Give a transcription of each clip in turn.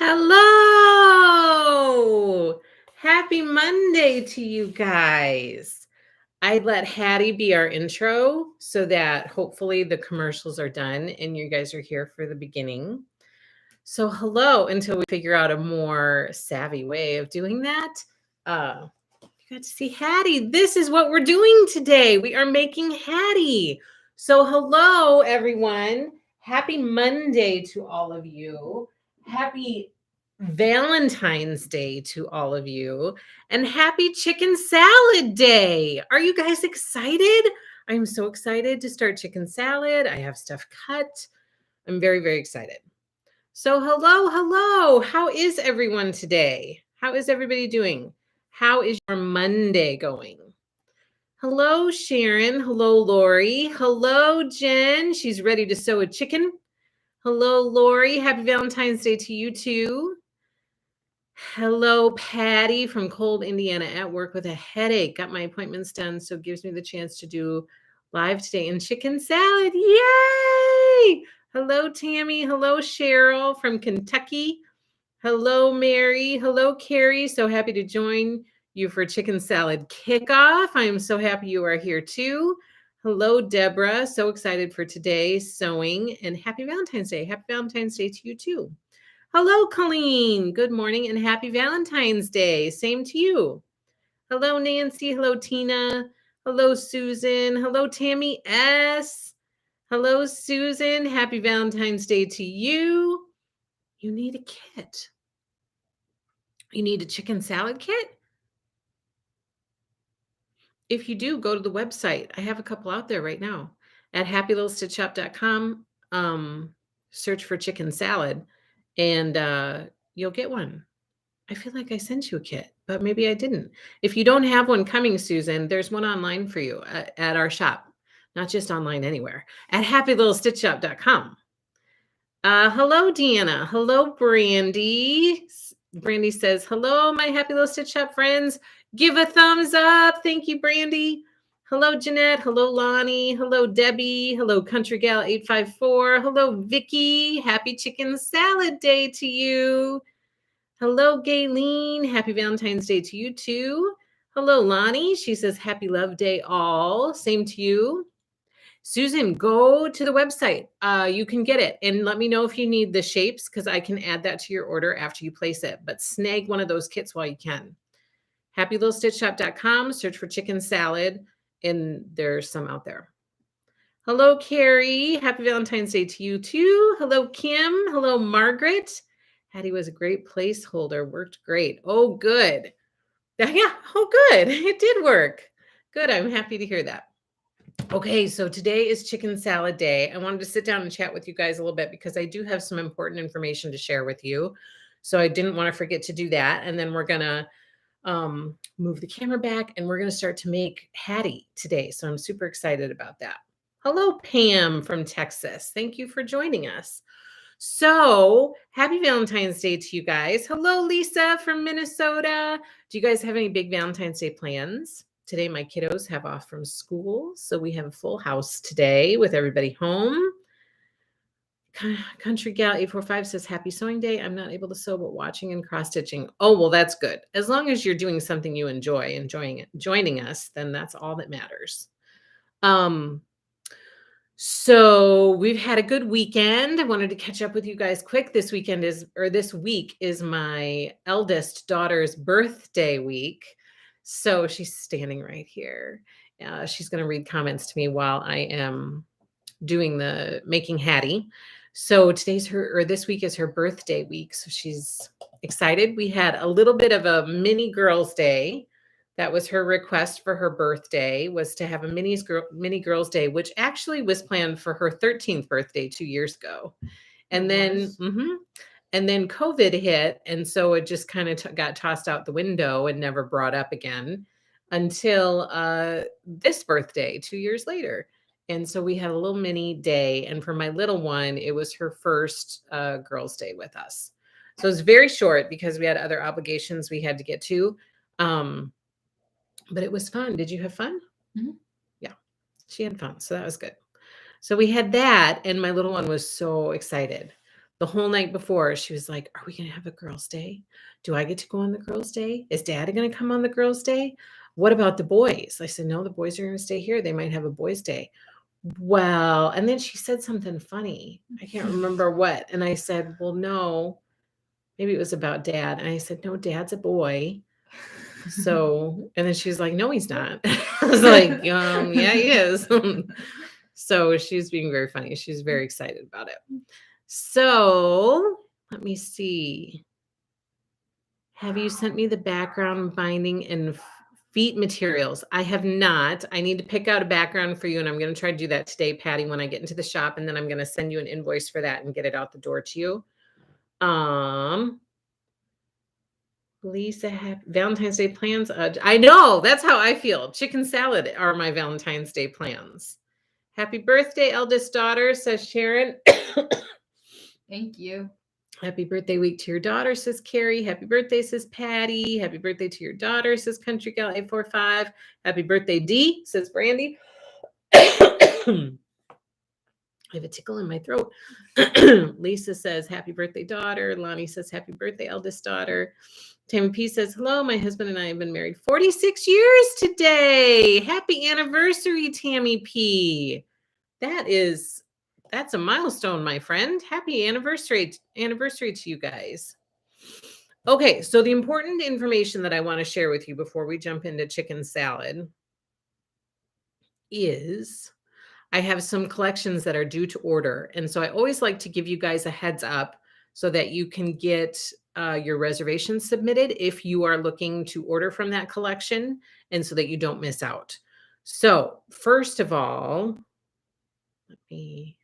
Hello! Happy Monday to you guys. I let Hattie be our intro so that hopefully the commercials are done and you guys are here for the beginning. So, hello, until we figure out a more savvy way of doing that. You got to see Hattie. This is what we're doing today. We are making Hattie. So, hello, everyone. Happy Monday to all of you. Happy Valentine's Day to all of you. And happy Chicken Salad Day. Are you guys excited? I'm so excited to start chicken salad. I have stuff cut. I'm very, very excited. So, hello. How is everyone today? How is everybody doing? How is your Monday going? Hello, Sharon. Hello, Lori. Hello, Jen. She's ready to sew a chicken. Hello, Lori. Happy Valentine's Day to you too. Hello, Patty from Cold, Indiana, at work with a headache. Got my appointments done, so it gives me the chance to do live today in chicken salad. Yay! Hello, Tammy. Hello, Cheryl from Kentucky. Hello, Mary. Hello, Carrie. So happy to join you for chicken salad kickoff. I am so happy you are here too. Hello, Deborah. So excited for today's sewing and happy Valentine's Day. Happy Valentine's Day to you too. Hello, Colleen. Good morning and happy Valentine's Day. Same to you. Hello, Nancy. Hello, Tina. Hello, Susan. Hello, Tammy S. Hello, Susan. Happy Valentine's Day to you. You need a kit. You need a chicken salad kit? If you do, go to the website. I have a couple out there right now at happylittlestitchshop.com. Search for chicken salad and you'll get one. I feel like I sent you a kit, but maybe I didn't. If you don't have one coming, Susan, there's one online for you at our shop, not just online anywhere, at happylittlestitchshop.com. Hello, Deanna. Hello, Brandy. Brandy says, hello, my Happy Little Stitch Shop friends. Give a thumbs up. Thank you, Brandy. Hello, Jeanette. Hello, Lonnie. Hello, Debbie. Hello, Country Gal 854. Hello, Vicky. Happy Chicken Salad Day to you. Hello, Gayleen. Happy Valentine's Day to you too. Hello, Lonnie. She says, happy Love Day all. Same to you. Susan, go to the website. You can get it. And let me know if you need the shapes because I can add that to your order after you place it. But snag one of those kits while you can. HappyLittleStitchShop.com. Search for chicken salad. And there's some out there. Hello, Carrie. Happy Valentine's Day to you too. Hello, Kim. Hello, Margaret. Hattie was a great placeholder. Worked great. Oh, good. Yeah. Oh, good. It did work. Good. I'm happy to hear that. Okay, so today is chicken salad day. I wanted to sit down and chat with you guys a little bit because I do have some important information to share with you. So I didn't want to forget to do that. And then we're going to move the camera back and we're going to start to make Hattie today. So I'm super excited about that. Hello, Pam from Texas. Thank you for joining us. So happy Valentine's Day to you guys. Hello, Lisa from Minnesota. Do you guys have any big Valentine's Day plans? Today, my kiddos have off from school, so we have a full house today with everybody home. Country Gal 845 says, happy sewing day. I'm not able to sew, but watching and cross-stitching. Oh, well, that's good. As long as you're doing something you enjoying it, joining us, then that's all that matters. So we've had a good weekend. I wanted to catch up with you guys quick. This week is my eldest daughter's birthday week. So she's standing right here. She's going to read comments to me while I am doing the making Hattie. So this week is her birthday week. So she's excited. We had a little bit of a mini girls' day. That was her request for her birthday, was to have a mini girls' day, which actually was planned for her 13th birthday 2 years ago. And then COVID hit. And so it just kind of got tossed out the window and never brought up again until this birthday 2 years later. And so we had a little mini day. And for my little one, it was her first girls' day with us. So it was very short because we had other obligations we had to get to. But it was fun. Did you have fun? Mm-hmm. Yeah, she had fun. So that was good. So we had that. And my little one was so excited. The whole night before, she was like, "Are we going to have a girls' day? Do I get to go on the girls' day? Is Dad going to come on the girls' day? What about the boys?" I said, "No, the boys are going to stay here. They might have a boys' day." Well, and then she said something funny. I can't remember what. And I said, "Well, no, maybe it was about Dad." And I said, "No, Dad's a boy." So, and then she was like, "No, he's not." I was like, "Yeah, he is." So she's being very funny. She's very excited about it. So let me see. Have you sent me the background binding and feet materials? I have not. I need to pick out a background for you, and I'm going to try to do that today, Patty, when I get into the shop, and then I'm going to send you an invoice for that and get it out the door to you. Lisa, happy Valentine's Day plans. I know, that's how I feel. Chicken salad are my Valentine's Day plans. Happy birthday, eldest daughter, says Sharon. Thank you. Happy birthday week to your daughter, says Carrie. Happy birthday, says Patty. Happy birthday to your daughter, says Country Gal 845. Happy birthday, D, says Brandy. I have a tickle in my throat. Lisa says, happy birthday, daughter. Lonnie says, happy birthday, eldest daughter. Tammy P says, hello, my husband and I have been married 46 years today. Happy anniversary, Tammy P. That's a milestone, my friend. Happy anniversary to you guys. Okay, so the important information that I want to share with you before we jump into chicken salad is I have some collections that are due to order. And so I always like to give you guys a heads up so that you can get your reservations submitted if you are looking to order from that collection and so that you don't miss out. So first of all, let me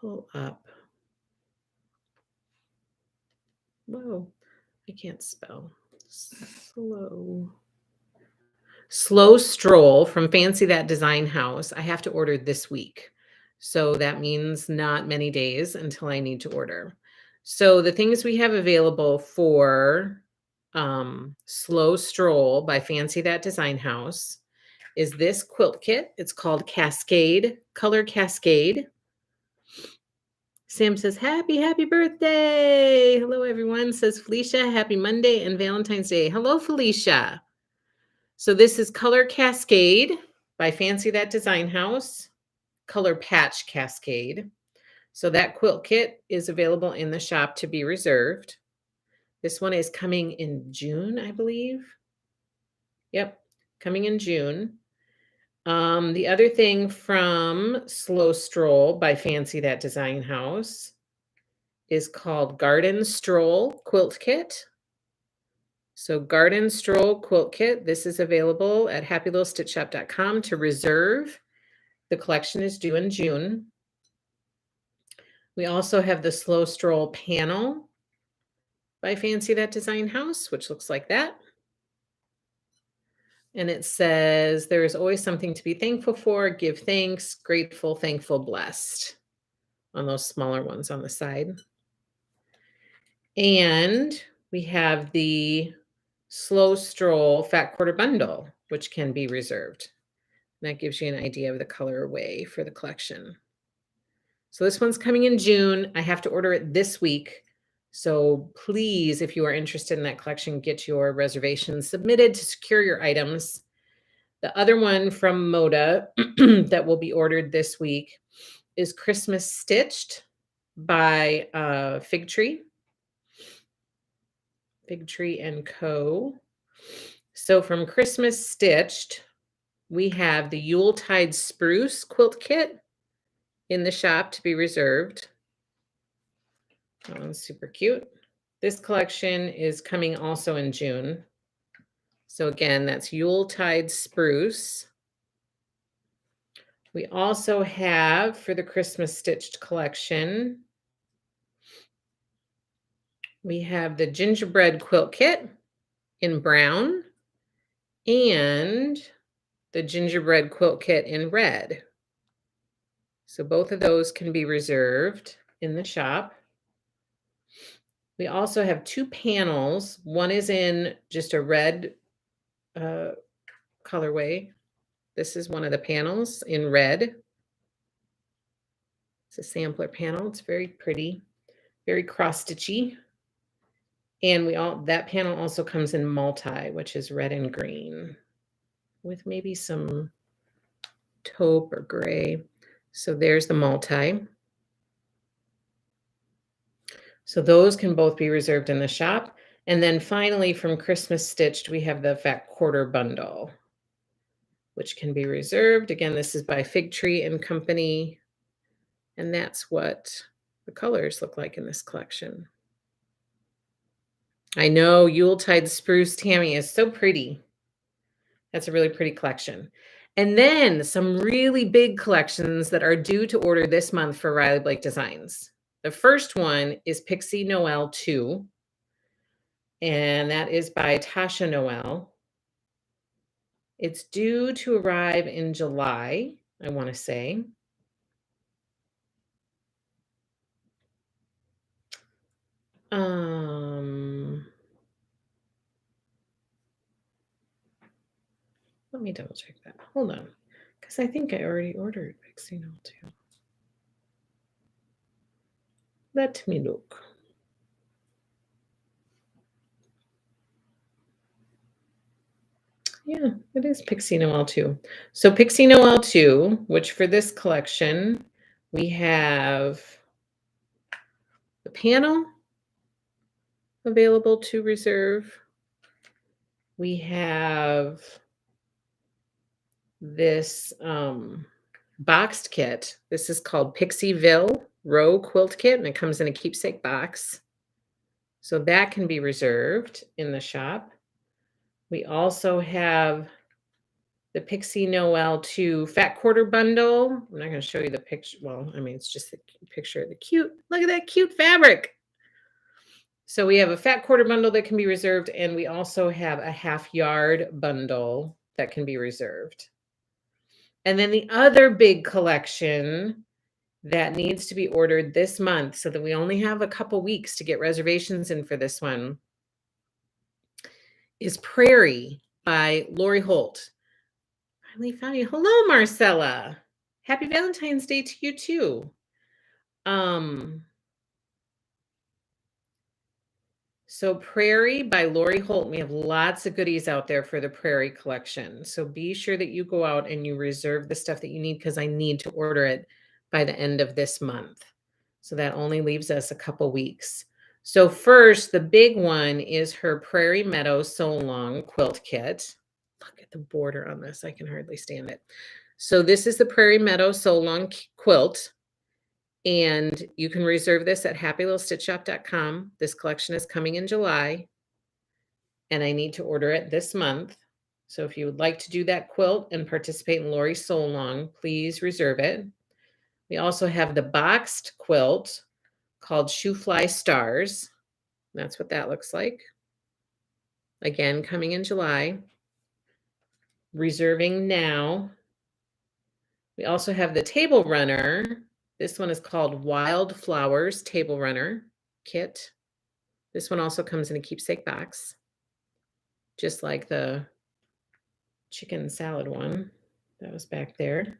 pull up. Whoa, I can't spell. Slow Stroll from Fancy That Design House. I have to order this week. So that means not many days until I need to order. So the things we have available for Slow Stroll by Fancy That Design House is this quilt kit. It's called Cascade, Color Cascade. Sam says, happy birthday. Hello, everyone. Says Felicia, happy Monday and Valentine's Day. Hello, Felicia. So this is Color Cascade by Fancy That Design House, Color Patch Cascade. So that quilt kit is available in the shop to be reserved. This one is coming in June, I believe. Yep, coming in June. The other thing from Slow Stroll by Fancy That Design House is called Garden Stroll Quilt Kit. So Garden Stroll Quilt Kit, this is available at happylittlestitchshop.com to reserve. The collection is due in June. We also have the Slow Stroll panel by Fancy That Design House, which looks like that. And it says, there is always something to be thankful for. Give thanks, grateful, thankful, blessed on those smaller ones on the side. And we have the Slow Stroll Fat Quarter Bundle, which can be reserved. And that gives you an idea of the colorway for the collection. So this one's coming in June. I have to order it this week. So please, if you are interested in that collection, get your reservations submitted to secure your items. The other one from Moda that will be ordered this week is Christmas Stitched by Fig Tree and Co. So from Christmas Stitched, we have the Yuletide Spruce quilt kit in the shop to be reserved. That one's super cute. This collection is coming also in June. So again, that's Yuletide Spruce. We also have, for the Christmas Stitched collection, we have the Gingerbread Quilt Kit in brown and the Gingerbread Quilt Kit in red. So both of those can be reserved in the shop. We also have two panels. One is in just a red colorway. This is one of the panels in red. It's a sampler panel. It's very pretty, very cross-stitchy. And that panel also comes in multi, which is red and green with maybe some taupe or gray. So there's the multi. So those can both be reserved in the shop. And then finally from Christmas Stitched, we have the Fat Quarter Bundle, which can be reserved. Again, this is by Fig Tree and Company. And that's what the colors look like in this collection. I know Yuletide Spruce Tammy is so pretty. That's a really pretty collection. And then some really big collections that are due to order this month for Riley Blake Designs. The first one is Pixie Noel 2. And that is by Tasha Noel. It's due to arrive in July, I want to say. Let me double check that. Hold on, because I think I already ordered Pixie Noel 2. Let me look. Yeah, it is Pixie Noel 2. So Pixie Noel 2, which for this collection, we have the panel available to reserve. We have this boxed kit. This is called Pixieville Row Quilt Kit, and it comes in a keepsake box. So that can be reserved in the shop. We also have the Pixie Noel 2 Fat Quarter Bundle. I'm not going to show you the picture. Well, I mean, it's just the picture of the cute. Look at that cute fabric. So we have a Fat Quarter Bundle that can be reserved, and we also have a half yard bundle that can be reserved. And then the other big collection that needs to be ordered this month, so that we only have a couple weeks to get reservations in for this one, is Prairie by Lori Holt. Finally found you. Hello, Marcella. Happy Valentine's Day to you too. So Prairie by Lori Holt. We have lots of goodies out there for the Prairie collection. So be sure that you go out and you reserve the stuff that you need, because I need to order it by the end of this month. So that only leaves us a couple weeks. So first, the big one is her Prairie Meadow So Long Quilt Kit. Look at the border on this. I can hardly stand it. So this is the Prairie Meadow So Long Quilt. And you can reserve this at happylittlestitchshop.com. This collection is coming in July, and I need to order it this month. So if you would like to do that quilt and participate in Lori's So Long, please reserve it. We also have the boxed quilt called Shoe Fly Stars. That's what that looks like. Again, coming in July. Reserving now. We also have the Table Runner. This one is called Wild Flowers Table Runner Kit. This one also comes in a keepsake box, just like the chicken salad one that was back there.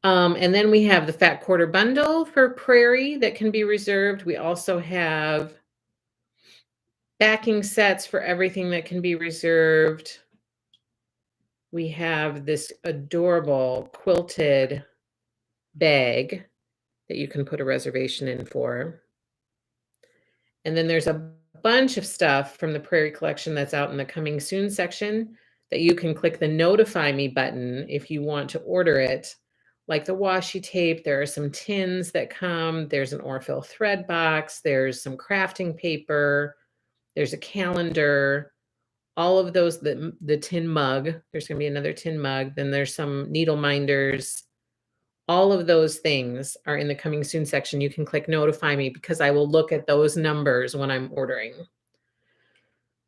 And then we have the Fat Quarter Bundle for Prairie that can be reserved. We also have backing sets for everything that can be reserved. We have this adorable quilted bag that you can put a reservation in for. And then there's a bunch of stuff from the Prairie collection that's out in the coming soon section that you can click the notify me button if you want to order it. Like the washi tape, there are some tins that come, there's an Orfil thread box, there's some crafting paper, there's a calendar, all of those, the tin mug, there's going to be another tin mug, then there's some needle minders. All of those things are in the coming soon section. You can click notify me, because I will look at those numbers when I'm ordering.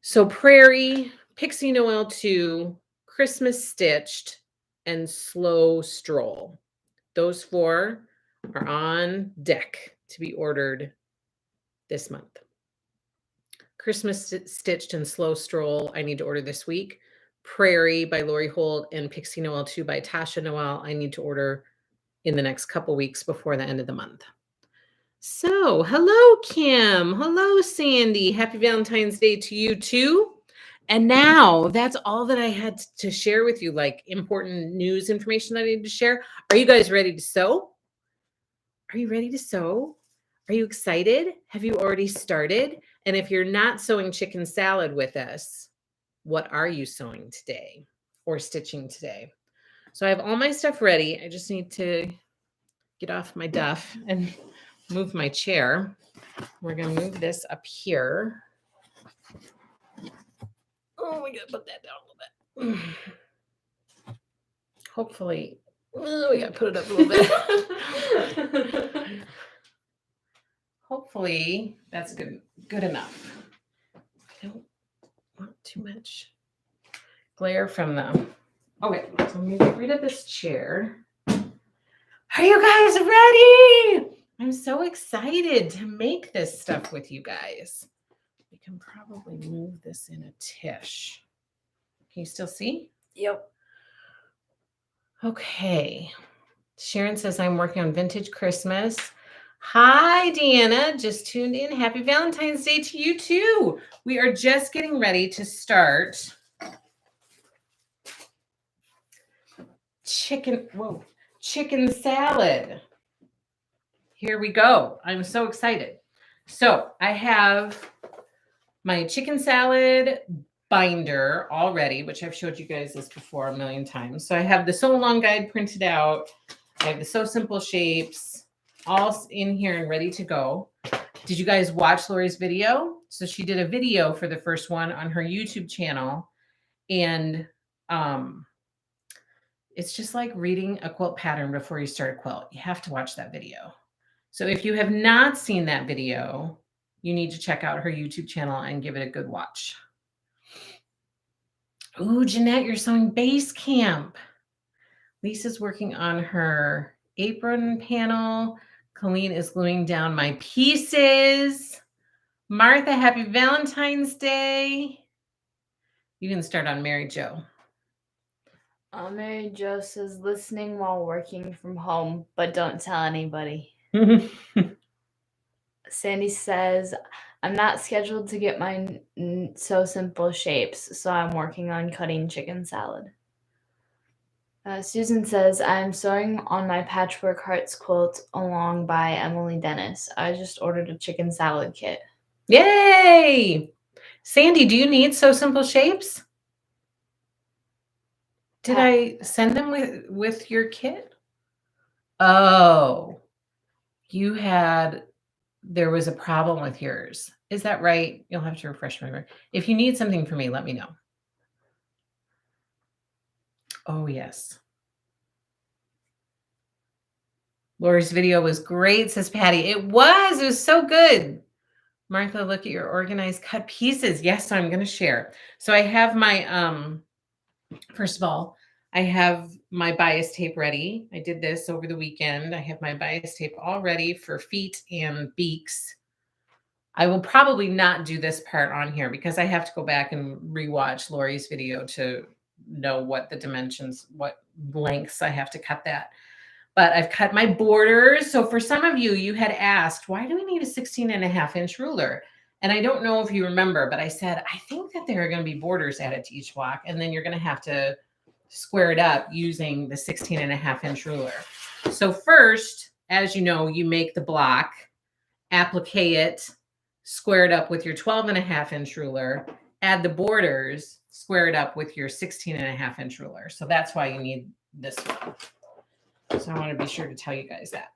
So Prairie, Pixie Noel 2, Christmas Stitched, and Slow Stroll. Those 4 are on deck to be ordered this month. Christmas Stitched and Slow Stroll, I need to order this week. Prairie by Lori Holt and Pixie Noel 2 by Tasha Noel, I need to order in the next couple weeks before the end of the month. So, hello, Kim. Hello, Sandy. Happy Valentine's Day to you too. And now that's all that I had to share with you, like important news information that I need to share. Are you guys ready to sew? Are you ready to sew? Are you excited? Have you already started? And if you're not sewing chicken salad with us, what are you sewing today or stitching today? So I have all my stuff ready. I just need to get off my duff and move my chair. We're going to move this up here. Oh, we got to put that down a little bit. Hopefully, we got to put it up a little bit. Hopefully, that's good enough. I don't want too much glare from them. Okay, so I'm going to get rid of this chair. Are you guys ready? I'm so excited to make this stuff with you guys. We can probably move this in a tish. Can you still see? Yep. Okay. Sharon says, I'm working on Vintage Christmas. Hi, Deanna. Just tuned in. Happy Valentine's Day to you too. We are just getting ready to start chicken salad. Here we go. I'm so excited. So I have my chicken salad binder already, which I've showed you guys this before a million times. So I have the sew along guide printed out. I have the Sew Simple shapes all in here and ready to go. Did you guys watch Lori's video? So she did a video for the first one on her YouTube channel. And it's just like reading a quilt pattern before you start a quilt. You have to watch that video. So if you have not seen that video, you need to check out her YouTube channel and give it a good watch. Ooh, Jeanette, you're sewing base camp. Lisa's working on her apron panel. Colleen is gluing down my pieces. Martha, happy Valentine's Day. You can start on Mary Jo. Mary Jo says, listening while working from home, but don't tell anybody. Sandy says, I'm not scheduled to get my Sew Simple shapes, so I'm working on cutting chicken salad. Susan says, I'm sewing on my Patchwork Hearts quilt along by Emily Dennis. I just ordered a chicken salad kit. Yay! Sandy, do you need Sew Simple shapes? Did I send them with your kit? Oh, there was a problem with yours. Is that right? You'll have to refresh my memory. If you need something from me, let me know. Oh, yes. Lori's video was great, says Patty. It was so good. Martha, look at your organized cut pieces. Yes, so I'm going to share. So I have my, first of all, I have my bias tape ready. I did this over the weekend. I have my bias tape all ready for feet and beaks. I will probably not do this part on here because I have to go back and rewatch Lori's video to know what the dimensions, what lengths I have to cut that. But I've cut my borders. So for some of you, you had asked, why do we need a 16.5-inch ruler? And I don't know if you remember, but I said, I think that there are going to be borders added to each block. And then you're going to have to square it up using the 16.5-inch ruler. So first, as you know, you make the block, applique it, square it up with your 12.5-inch ruler, add the borders, square it up with your 16.5-inch ruler. So that's why you need this one. So I want to be sure to tell you guys that.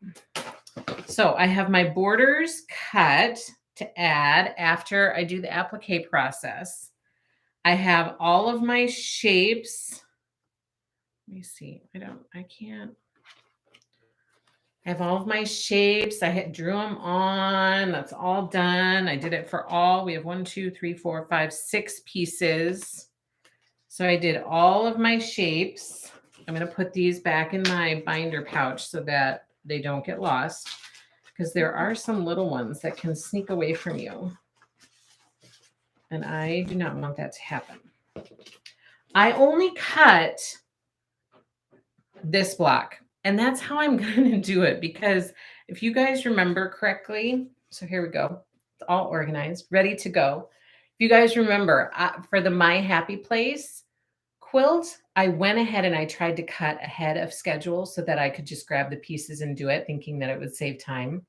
So I have my borders cut to add after I do the applique process. I have all of my shapes. Let me see. I have all of my shapes. I drew them on. That's all done. I did it for all. We have 1, 2, 3, 4, 5, 6 pieces. So I did all of my shapes. I'm going to put these back in my binder pouch so that they don't get lost because there are some little ones that can sneak away from you. And I do not want that to happen. I only cut this block. And that's how I'm going to do it, because if you guys remember correctly, so here we go. It's all organized, ready to go. If you guys remember, for the My Happy Place quilt, I went ahead and I tried to cut ahead of schedule so that I could just grab the pieces and do it, thinking that it would save time.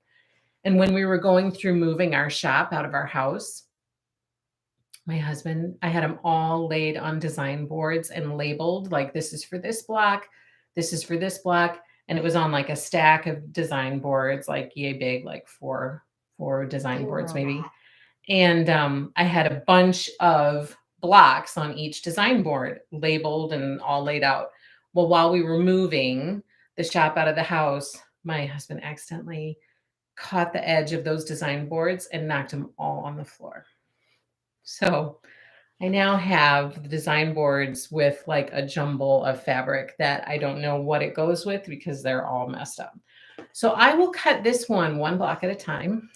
And when we were going through moving our shop out of our house, my husband, I had them all laid on design boards and labeled, like, this is for this block, this is for this block. And it was on like a stack of design boards, like yay big, like four design boards maybe. And I had a bunch of blocks on each design board labeled and all laid out. Well, while we were moving the shop out of the house, my husband accidentally caught the edge of those design boards and knocked them all on the floor. So I now have the design boards with like a jumble of fabric that I don't know what it goes with because they're all messed up. So I will cut this one block at a time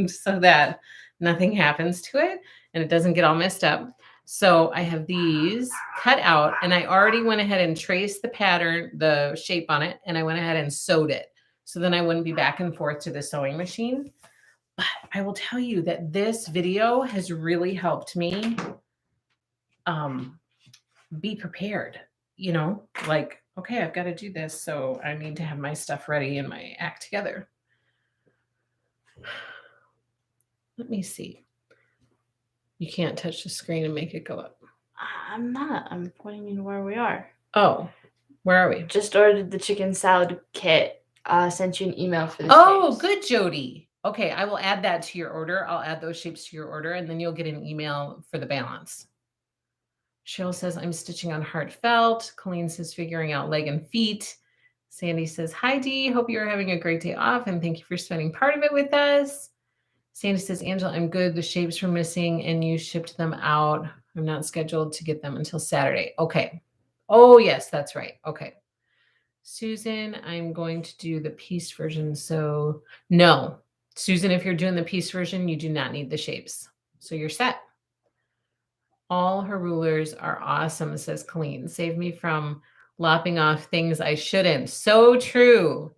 so that nothing happens to it and it doesn't get all messed up. So I have these cut out, and I already went ahead and traced the pattern, the shape on it, and I went ahead and sewed it. So then I wouldn't be back and forth to the sewing machine. But I will tell you that this video has really helped me be prepared, like, okay, I've got to do this. So I need to have my stuff ready and my act together. Let me see. You can't touch the screen and make it go up. I'm not. I'm pointing you to where we are. Oh, where are we? Just ordered the chicken salad kit. Sent you an email for the Oh, shapes. good, Jody. Okay, I will add that to your order. I'll add those shapes to your order, and then you'll get an email for the balance. Cheryl says, I'm stitching on heartfelt. Colleen says, figuring out leg and feet. Sandy says, hi, Dee. Hope you're having a great day off, and thank you for spending part of it with us. Sandy says, Angela, I'm good. The shapes were missing, and you shipped them out. I'm not scheduled to get them until Saturday. Okay. Oh, yes, that's right. Okay. Susan, I'm going to do the piece version. So no, Susan, if you're doing the piece version, you do not need the shapes. So you're set. All her rulers are awesome, says Colleen. Save me from lopping off things I shouldn't. So true.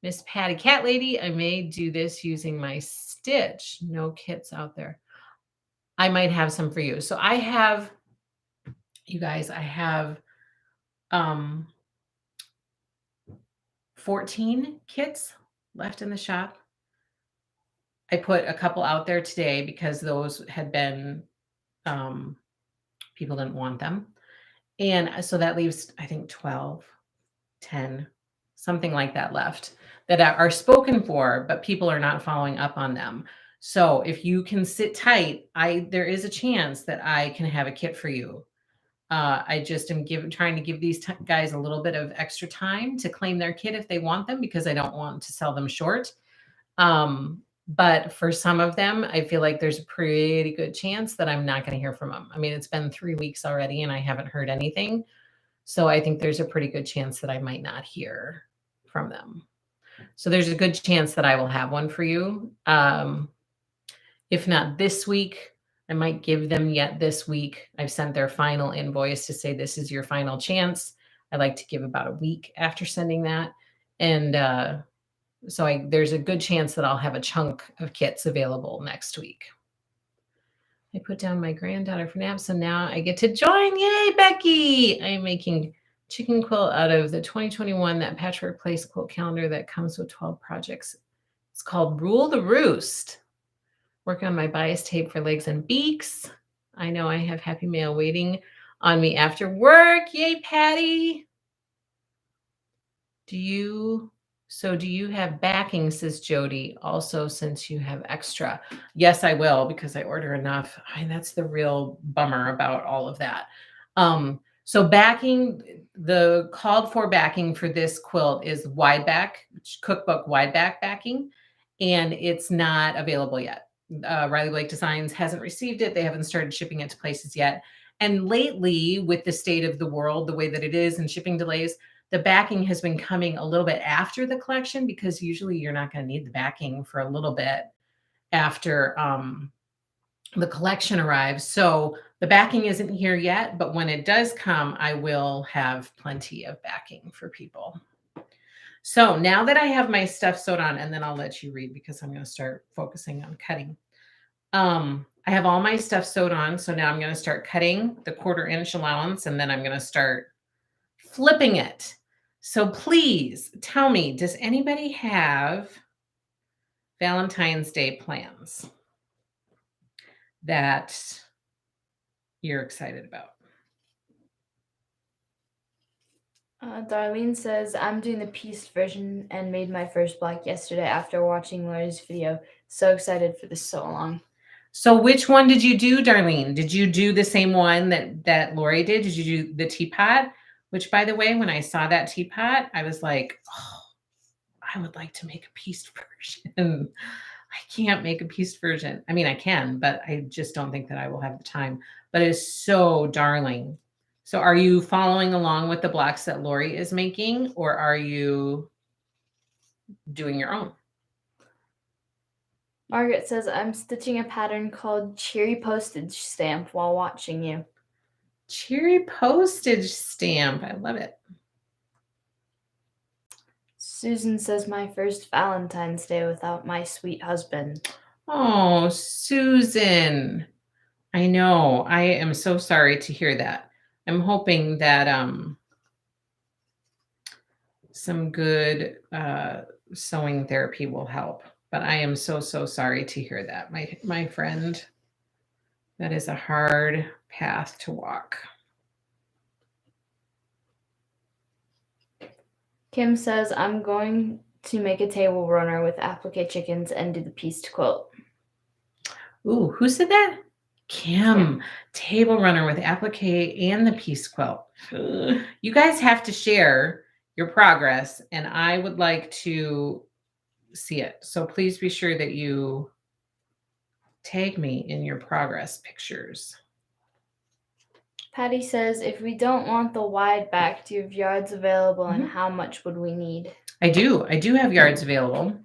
Miss Patty Cat Lady, I may do this using my stitch. No kits out there. I might have some for you. So I have, you guys, I have 14 kits left in the shop. I put a couple out there today because those had been, people didn't want them. And so that leaves, I think, 12, 10, something like that left that are spoken for, but people are not following up on them. So if you can sit tight, there is a chance that I can have a kit for you. I just am trying to give these guys a little bit of extra time to claim their kit if they want them, because I don't want to sell them short. But for some of them, I feel like there's a pretty good chance that I'm not going to hear from them. I mean, it's been 3 weeks already and I haven't heard anything. So I think there's a pretty good chance that I might not hear from them. So there's a good chance that I will have one for you. If not this week, I might give them yet this week. I've sent their final invoice to say this is your final chance. I like to give about a week after sending that. And so there's a good chance that I'll have a chunk of kits available next week. I put down my granddaughter for nap, so now I get to join. Yay, Becky! I'm making chicken quilt out of the 2021, that Patchwork Place quilt calendar that comes with 12 projects. It's called Rule the Roost. Working on my bias tape for legs and beaks. I know I have Happy Mail waiting on me after work. Yay, Patty. Do you have backing, says Jody, also since you have extra? Yes, I will, because I order enough. That's the real bummer about all of that. So backing, the called for backing for this quilt is wide back, cookbook wide back backing, and it's not available yet. Riley Blake Designs hasn't received it. They haven't started shipping it to places yet. And lately, with the state of the world, the way that it is and shipping delays, the backing has been coming a little bit after the collection, because usually you're not going to need the backing for a little bit after the collection arrives. So the backing isn't here yet, but when it does come, I will have plenty of backing for people. So now that I have my stuff sewed on, and then I'll let you read because I'm going to start focusing on cutting. I have all my stuff sewed on. So now I'm going to start cutting the 1/4 inch allowance, and then I'm going to start flipping it. So please tell me, does anybody have Valentine's Day plans that you're excited about? Darlene says, I'm doing the pieced version and made my first block yesterday after watching Lori's video. So excited for this so long. So which one did you do, Darlene? Did you do the same one that Lori did? Did you do the teapot? Which, by the way, when I saw that teapot, I was like, oh, I would like to make a pieced version. I can't make a pieced version. I mean, I can, but I just don't think that I will have the time. But it's so darling. So are you following along with the blocks that Lori is making, or are you doing your own? Margaret says, I'm stitching a pattern called Cheery Postage Stamp while watching you. Cheery postage stamp. I love it. Susan says, my first Valentine's Day without my sweet husband. Oh, Susan. I know. I am so sorry to hear that. I'm hoping that some good sewing therapy will help. But I am so sorry to hear that, my friend. That is a hard path to walk. Kim says, I'm going to make a table runner with applique chickens and do the pieced quilt. Ooh, who said that? Kim. Table runner with applique and the piece quilt. You guys have to share your progress, and I would like to see it. So please be sure that you tag me in your progress pictures. Patty says, if we don't want the wide back, do you have yards available and how much would we need? I do. I do have yards available.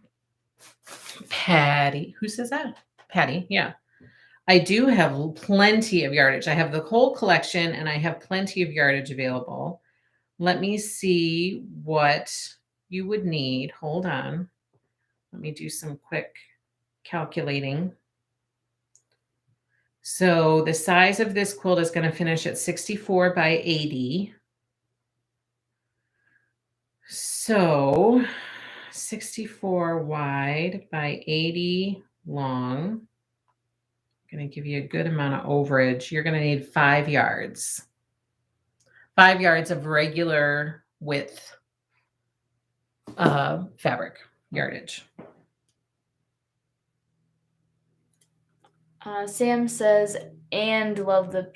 Patty. Who says that? Patty. Yeah. I do have plenty of yardage. I have the whole collection and I have plenty of yardage available. Let me see what you would need. Hold on. Let me do some quick calculating. So the size of this quilt is going to finish at 64 by 80. So 64 wide by 80 long. I'm going to give you a good amount of overage. You're going to need 5 yards. 5 yards of regular width fabric yardage. Sam says, and love the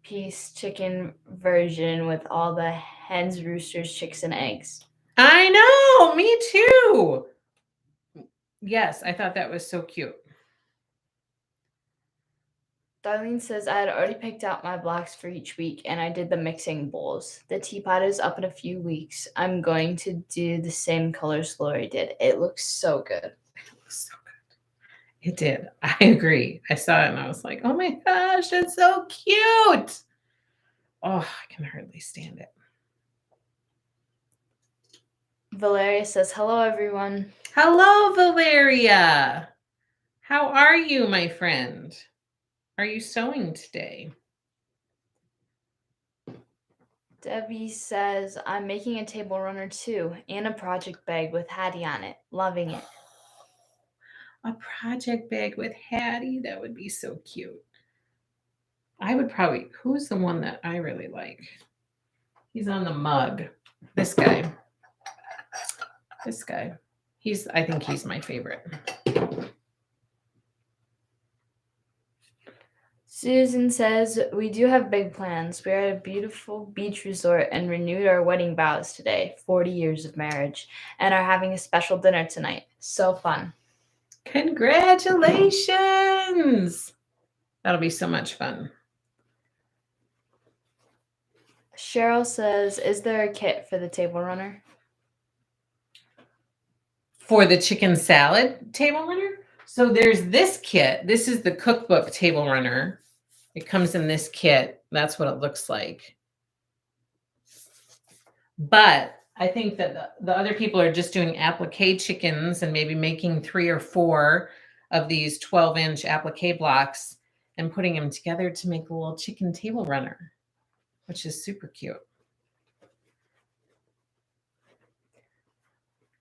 piece chicken version with all the hens, roosters, chicks, and eggs. I know, me too. Yes, I thought that was so cute. Darlene says, I had already picked out my blocks for each week and I did the mixing bowls. The teapot is up in a few weeks. I'm going to do the same colors Lori did. It looks so good. It looks so good. It did. I agree. I saw it and I was like, oh my gosh, it's so cute. Oh, I can hardly stand it. Valeria says, hello, everyone. Hello, Valeria. How are you, my friend? Are you sewing today? Debbie says, I'm making a table runner too and a project bag with Hattie on it. Loving it. A project bag with Hattie. That would be so cute. I would probably, who's the one that I really like? He's on the mug. This guy. This guy. I think he's my favorite. Susan says, we do have big plans. We're at a beautiful beach resort and renewed our wedding vows today, 40 years of marriage, and are having a special dinner tonight. So fun. Congratulations. That'll be so much fun. Cheryl says, is there a kit for the table runner? For the chicken salad table runner? So there's this kit. This is the cookbook table runner. It comes in this kit. That's what it looks like. But I think that the other people are just doing applique chickens and maybe making 3 or 4 of these 12-inch applique blocks and putting them together to make a little chicken table runner, which is super cute.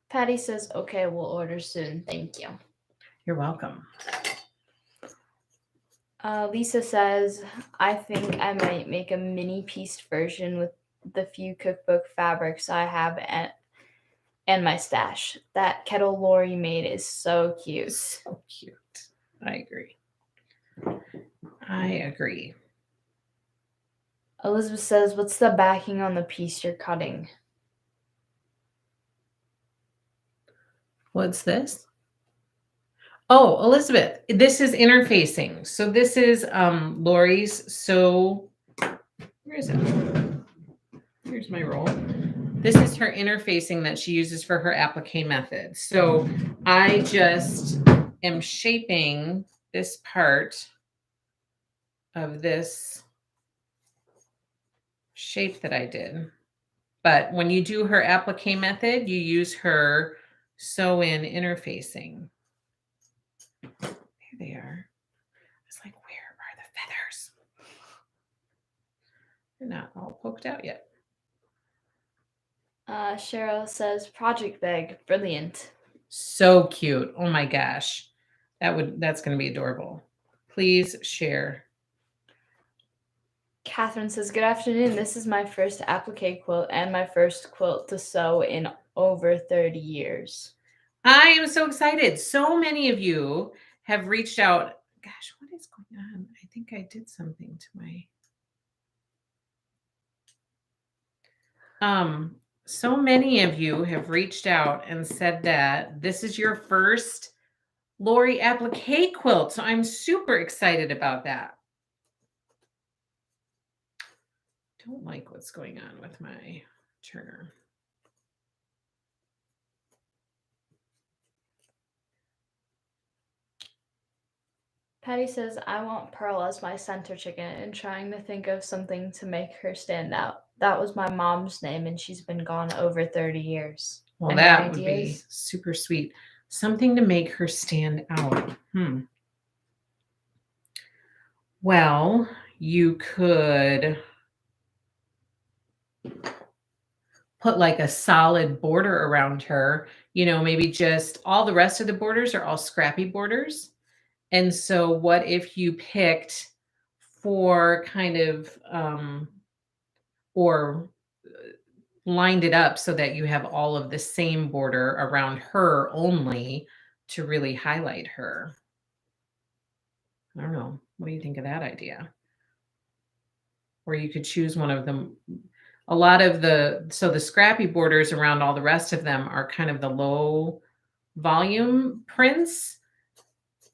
Patty says, okay, we'll order soon. Thank you. You're welcome. Lisa says, I think I might make a mini pieced version with the few cookbook fabrics I have and my stash. That kettle Lori made is so cute. So cute. I agree. I agree. Elizabeth says, what's the backing on the piece you're cutting? What's this? Oh, Elizabeth, this is interfacing. So this is Lori's. So where is it? Here's my roll. This is her interfacing that she uses for her applique method. So I just am shaping this part of this shape that I did. But when you do her applique method, you use her sew-in interfacing. There they are. It's like, where are the feathers? They're not all poked out yet. Cheryl says, project bag, brilliant. So cute. Oh my gosh. That's going to be adorable. Please share. Catherine says, good afternoon. This is my first applique quilt and my first quilt to sew in over 30 years. I am so excited. So many of you have reached out. Gosh, what is going on? I think I did something to my... So many of you have reached out and said that this is your first Lori applique quilt. So I'm super excited about that. Don't like what's going on with my turner. Patty says, I want Pearl as my center chicken and trying to think of something to make her stand out. That was my mom's name and she's been gone over 30 years. Well, Any that ideas? would be super sweet. Something to make her stand out. Well, you could put like a solid border around her, maybe just all the rest of the borders are all scrappy borders. And so what if you picked 4 kind of, or lined it up so that you have all of the same border around her only to really highlight her? I don't know. What do you think of that idea? Or you could choose one of them. A lot of the scrappy borders around all the rest of them are kind of the low volume prints.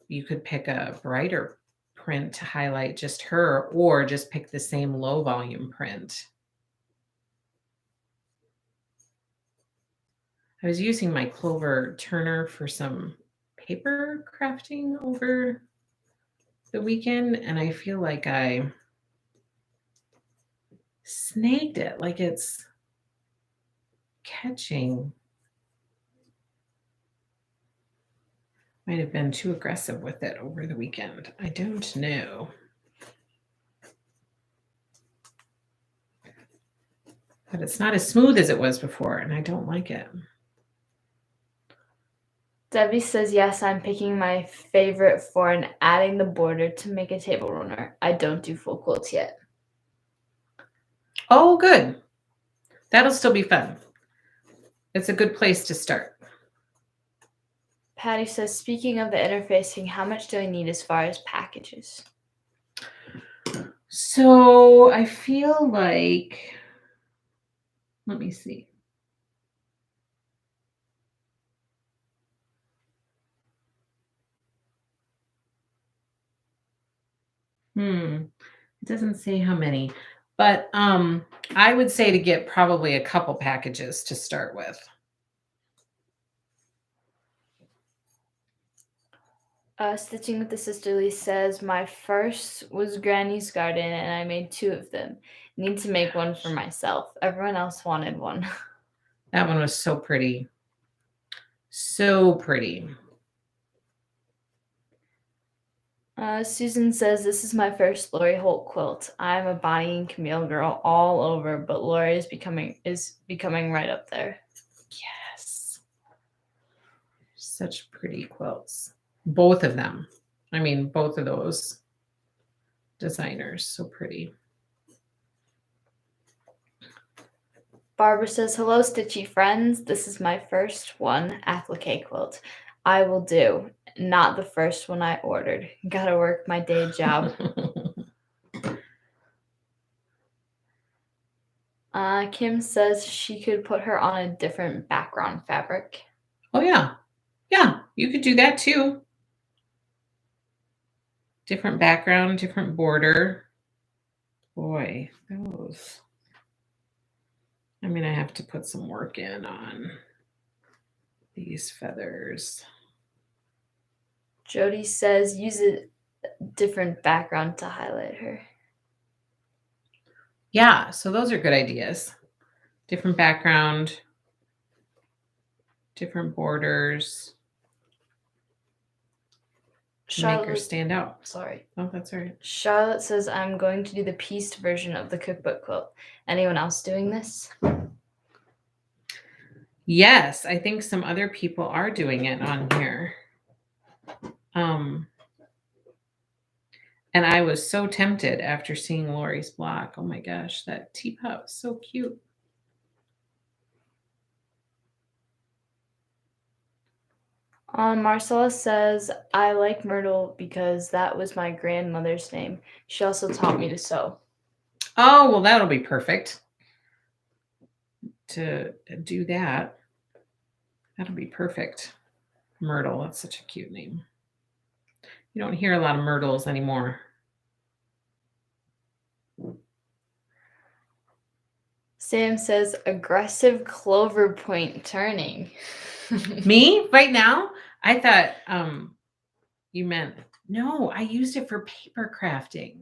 You could pick a brighter print to highlight just her, or just pick the same low volume print. I was using my Clover turner for some paper crafting over the weekend, and I feel like I snagged it, like it's catching. Might have been too aggressive with it over the weekend. I don't know. But it's not as smooth as it was before, and I don't like it. Debbie says, yes, I'm picking my favorite for and adding the border to make a table runner. I don't do full quilts yet. Oh, good. That'll still be fun. It's a good place to start. Patty says, speaking of the interfacing, how much do I need as far as packages? So I feel like, let me see. It doesn't say how many, but I would say to get probably a couple packages to start with. Stitching with the Sisterly says, my first was Granny's Garden and I made 2 of them. Need to make one for myself. Everyone else wanted one. That one was so pretty. So pretty. Susan says, this is my first Lori Holt quilt. I'm a Bonnie and Camille girl all over, but Lori is becoming right up there. Yes. Such pretty quilts. Both of them. I mean, both of those designers. So pretty. Barbara says, hello, Stitchy friends. This is my first one, Applique quilt. I will do. Not the first one I ordered. Gotta work my day job. Kim says she could put her on a different background fabric. Oh, yeah. Yeah, you could do that too. Different background, different border. Boy, those. I mean, I have to put some work in on these feathers. Jody says use a different background to highlight her. Yeah, so those are good ideas. Different background, different borders. Make her stand out. Sorry. Oh, that's all right. Charlotte says I'm going to do the pieced version of the cookbook quilt. Anyone else doing this? Yes, I think some other people are doing it on here. And I was so tempted after seeing Lori's block. Oh my gosh, that teapot was so cute. Marcella says, I like Myrtle because that was my grandmother's name. She also taught me to sew. Oh, well, that'll be perfect to do that. That'll be perfect. Myrtle, that's such a cute name. You don't hear a lot of Myrtles anymore. Sam says, aggressive clover point turning. Me right now? I thought you meant, no, I used it for paper crafting.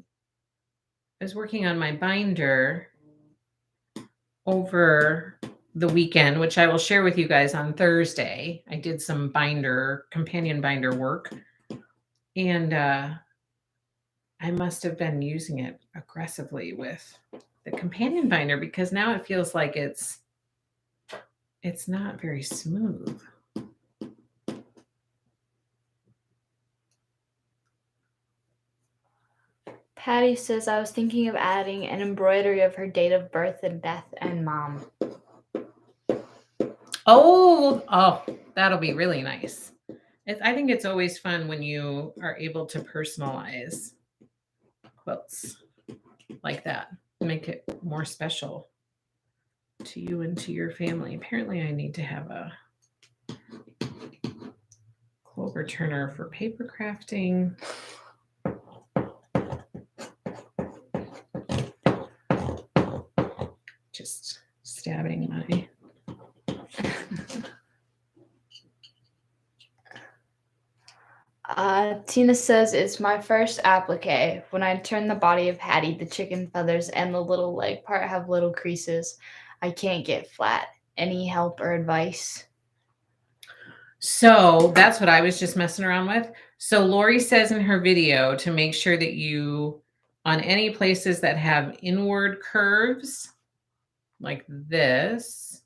I was working on my binder over the weekend, which I will share with you guys on Thursday. I did some companion binder work. And I must have been using it aggressively with the companion binder because now it feels like it's not very smooth. Patty says, I was thinking of adding an embroidery of her date of birth and death and mom. Oh, that'll be really nice. I think it's always fun when you are able to personalize quilts like that. Make it more special to you and to your family. Apparently, I need to have a clover turner for paper crafting. Just stabbing my... Tina says, it's my first applique. When I turn the body of Hattie, the chicken feathers and the little leg part have little creases. I can't get flat. Any help or advice? So that's what I was just messing around with. So Lori says in her video to make sure that you, on any places that have inward curves like this,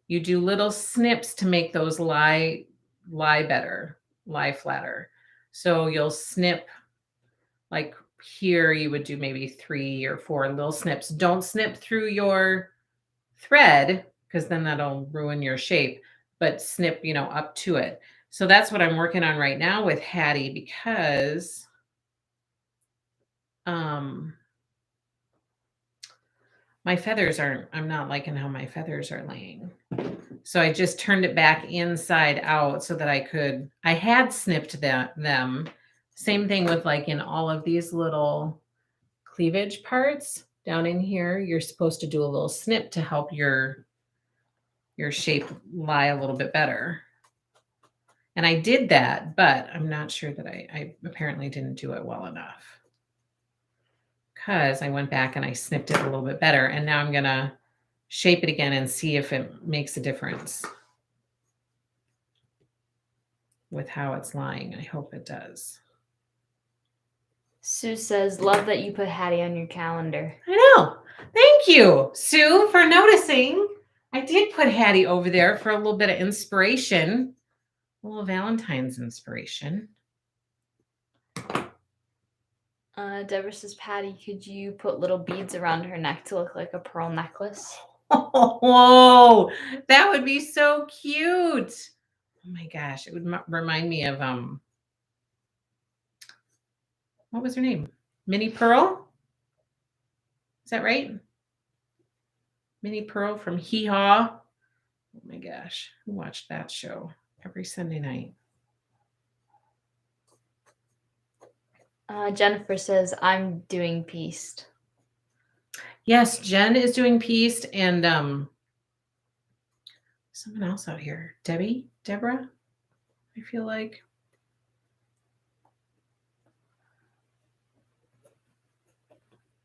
you do little snips to make those lie better, lie flatter. So you'll snip like here, you would do maybe 3 or 4 little snips. Don't snip through your thread because then that'll ruin your shape, but snip, up to it. So that's what I'm working on right now with Hattie because my feathers I'm not liking how my feathers are laying. So I just turned it back inside out so that I had snipped them. Same thing with like in all of these little cleavage parts down in here, you're supposed to do a little snip to help your shape lie a little bit better. And I did that, but I'm not sure that I apparently didn't do it well enough because I went back and I snipped it a little bit better. And now I'm going to shape it again and see if it makes a difference with how it's lying. I hope it does. Sue says, love that you put Hattie on your calendar. I know. Thank you, Sue, for noticing. I did put Hattie over there for a little bit of inspiration, a little Valentine's inspiration. Deborah says, Patty, could you put little beads around her neck to look like a pearl necklace? Oh, that would be so cute. Oh my gosh, it would remind me of what was her name? Minnie Pearl? Is that right? Minnie Pearl from Hee Haw. Oh my gosh, who watched that show every Sunday night? Jennifer says, I'm doing pieced. Yes, Jen is doing pieced, and someone else out here. Deborah, I feel like.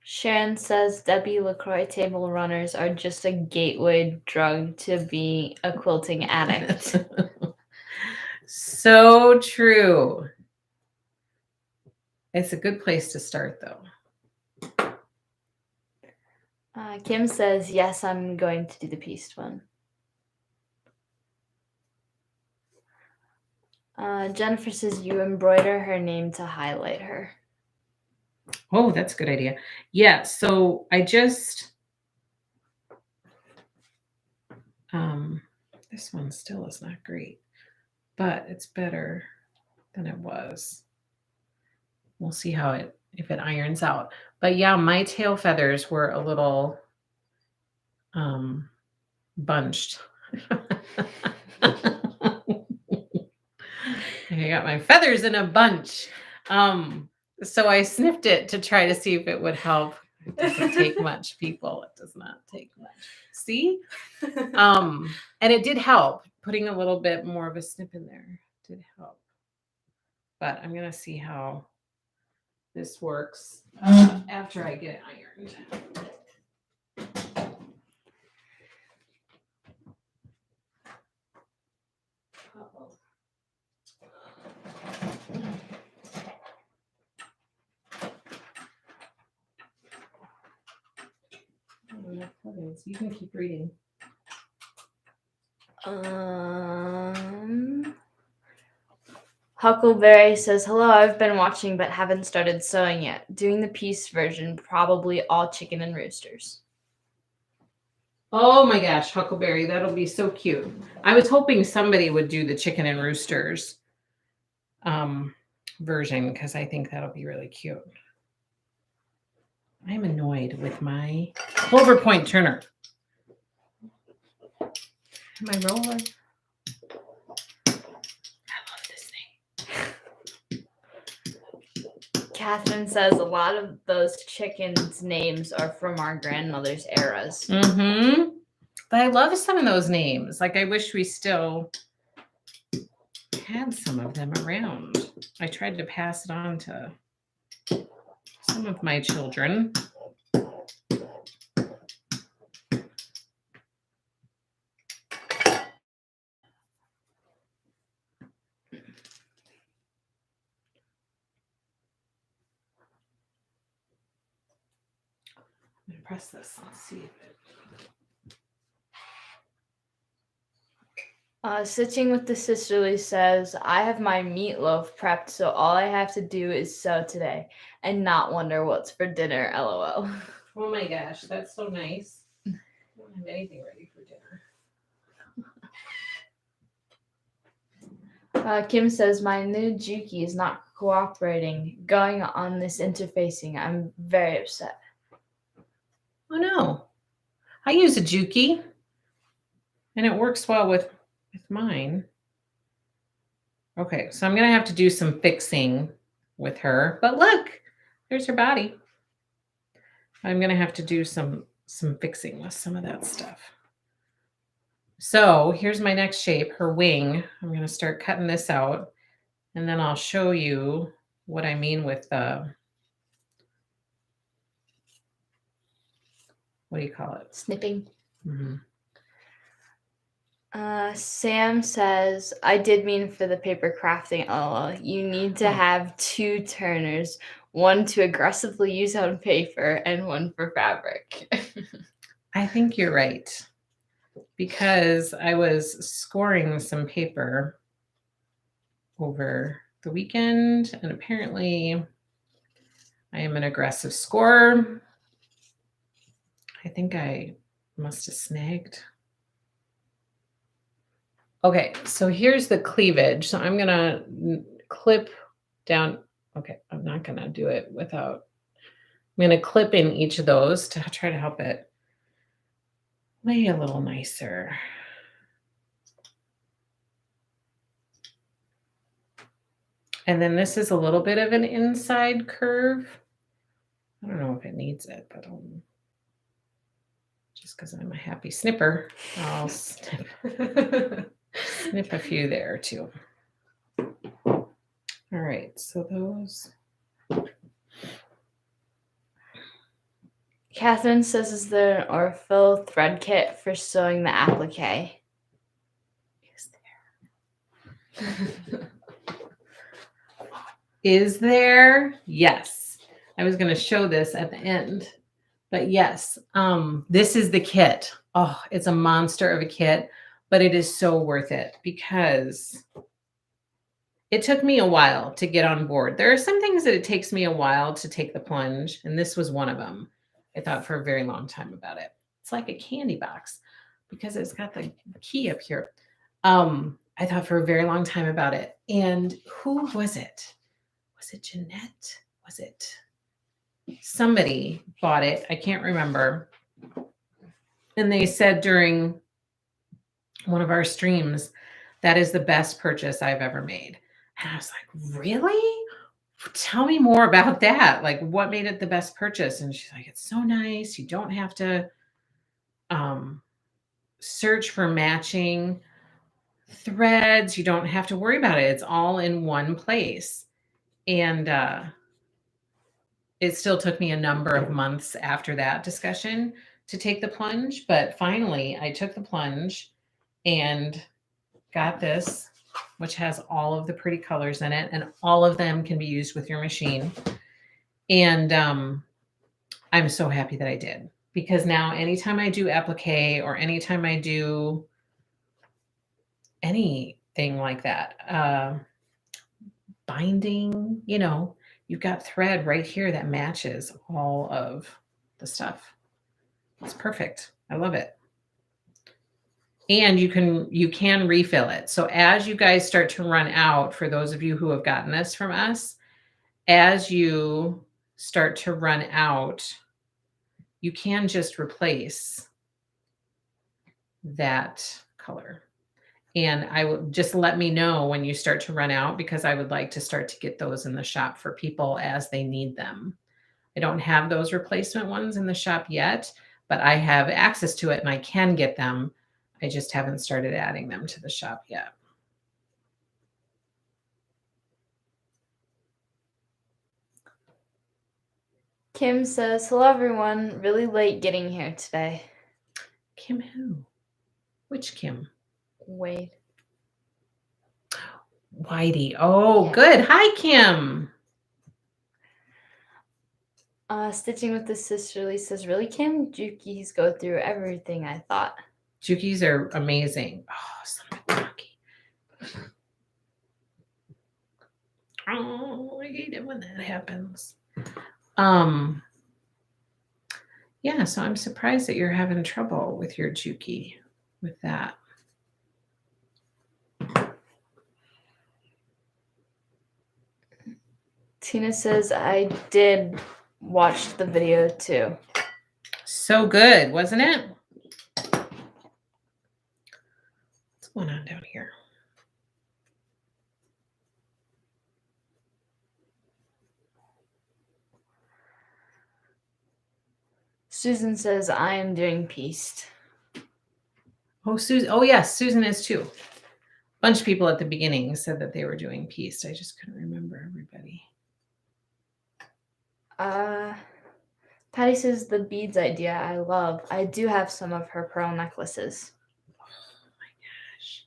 Sharon says Debbie LaCroix table runners are just a gateway drug to being a quilting addict. So true. It's a good place to start, though. Kim says, yes, I'm going to do the pieced one. Jennifer says, you embroider her name to highlight her. Oh, that's a good idea. Yeah, so I just, this one still is not great, but it's better than it was. We'll see how if it irons out. But yeah, my tail feathers were a little bunched. I got my feathers in a bunch. So I sniffed it to try to see if it would help. It doesn't take much, people. It does not take much. See? And it did help. Putting a little bit more of a snip in there did help. But I'm going to see how this works after I get it ironed. You can keep reading. Huckleberry says, hello, I've been watching but haven't started sewing yet. Doing the piece version, probably all chicken and roosters. Oh my gosh, Huckleberry, that'll be so cute. I was hoping somebody would do the chicken and roosters version because I think that'll be really cute. I'm annoyed with my Clover Point turner. My roller. I love this thing. Catherine says a lot of those chickens' names are from our grandmother's eras. Mm-hmm. But I love some of those names. Like, I wish we still had some of them around. I tried to pass it on to some of my children. I'm going to press this. Let's see if it... Stitching with the Sisterly says, I have my meatloaf prepped, so all I have to do is sew today and not wonder what's for dinner, LOL. Oh my gosh, that's so nice. I don't have anything ready for dinner. Kim says, my new Juki is not cooperating, going on this interfacing. I'm very upset. Oh no. I use a Juki and it works well with mine. Okay, so I'm going to have to do some fixing with her. But look, there's her body. I'm going to have to do some fixing with some of that stuff. So here's my next shape, her wing. I'm going to start cutting this out, and then I'll show you what I mean with the, what do you call it? Snipping. Mhm. Sam says, I did mean for the paper crafting. Oh, you need to have 2 turners, one to aggressively use on paper and one for fabric. I think you're right, because I was scoring some paper over the weekend, and apparently I am an aggressive scorer. I think I must have snagged. Okay, so here's the cleavage. So I'm gonna clip down. Okay, I'm not gonna do it without. I'm gonna clip in each of those to try to help it lay a little nicer. And then this is a little bit of an inside curve. I don't know if it needs it, but just because I'm a happy snipper, I'll snip a few there too. All right, so those. Catherine says, is there an Orfill thread kit for sewing the applique? Is there? Is there? Yes. I was going to show this at the end, but yes, this is the kit. Oh, it's a monster of a kit, but it is so worth it because it took me a while to get on board. There are some things that it takes me a while to take the plunge, and this was one of them. I thought for a very long time about it. It's like a candy box because it's got the key up here. I thought for a very long time about it. And who was it? Was it Jeanette? Was it somebody bought it? I can't remember. And they said during one of our streams, that is the best purchase I've ever made. And I was like, really? Tell me more about that. Like, what made it the best purchase? And she's like, it's so nice. You don't have to search for matching threads. You don't have to worry about it. It's all in one place. And it still took me a number of months after that discussion to take the plunge. But finally, I took the plunge and got this, which has all of the pretty colors in it, and all of them can be used with your machine. And I'm so happy that I did, because now anytime I do applique or anytime I do anything like that, binding, you've got thread right here that matches all of the stuff. It's perfect. I love it. And you can refill it. So as you guys start to run out, for those of you who have gotten this from us, as you start to run out, you can just replace that color. And I will just let me know when you start to run out, because I would like to start to get those in the shop for people as they need them. I don't have those replacement ones in the shop yet, but I have access to it and I can get them. I just haven't started adding them to the shop yet. Kim says, hello everyone, really late getting here today. Kim who? Which Kim? Wade. Whitey. Oh, good. Hi, Kim. Stitching with the Sisterly says, really, Kim? Jukies go through everything, I thought. Jukies are amazing. Oh, son of a donkey. Oh, I hate it when that happens. Yeah, so I'm surprised that you're having trouble with your Juki with that. Tina says, I did watch the video too. So good, wasn't it? What's going on down here? Susan says, I am doing pieced. Oh, Susan. Oh, yes, Susan is too. A bunch of people at the beginning said that they were doing pieced. I just couldn't remember everybody. Patty says the beads idea I love. I do have some of her pearl necklaces. Oh my gosh.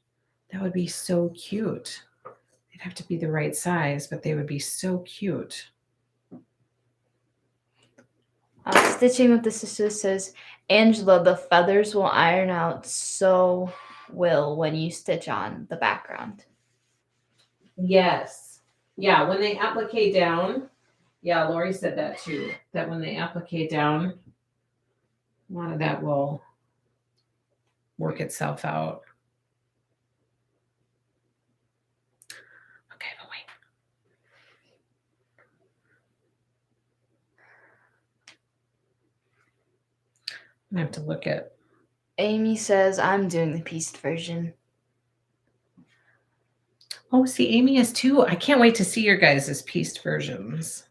That would be so cute. They'd have to be the right size, but they would be so cute. Stitching with the Sisters says, Angela, the feathers will iron out so will when you stitch on the background. Yes. Yeah, when they applique down, yeah, Lori said that too, that when they applique down, a lot of that will work itself out. Okay, but wait. I have to look at. Amy says, I'm doing the pieced version. Oh, see, Amy is too. I can't wait to see your guys' pieced versions.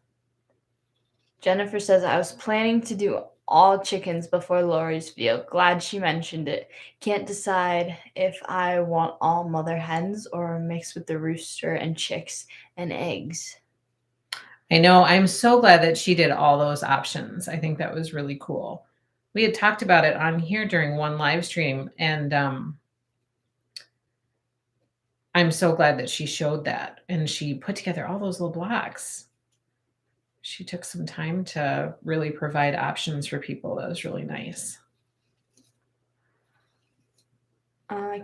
Jennifer says, I was planning to do all chickens before Lori's video. Glad she mentioned it. Can't decide if I want all mother hens or mix with the rooster and chicks and eggs. I know. I'm so glad that she did all those options. I think that was really cool. We had talked about it on here during one live stream, and I'm so glad that she showed that and she put together all those little blocks. She took some time to really provide options for people. That was really nice.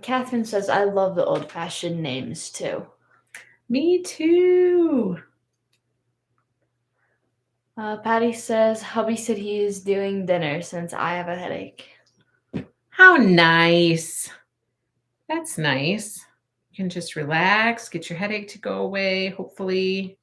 Catherine says, I love the old-fashioned names too. Me too. Patty says, hubby said he is doing dinner since I have a headache. How nice. That's nice. You can just relax, get your headache to go away, hopefully.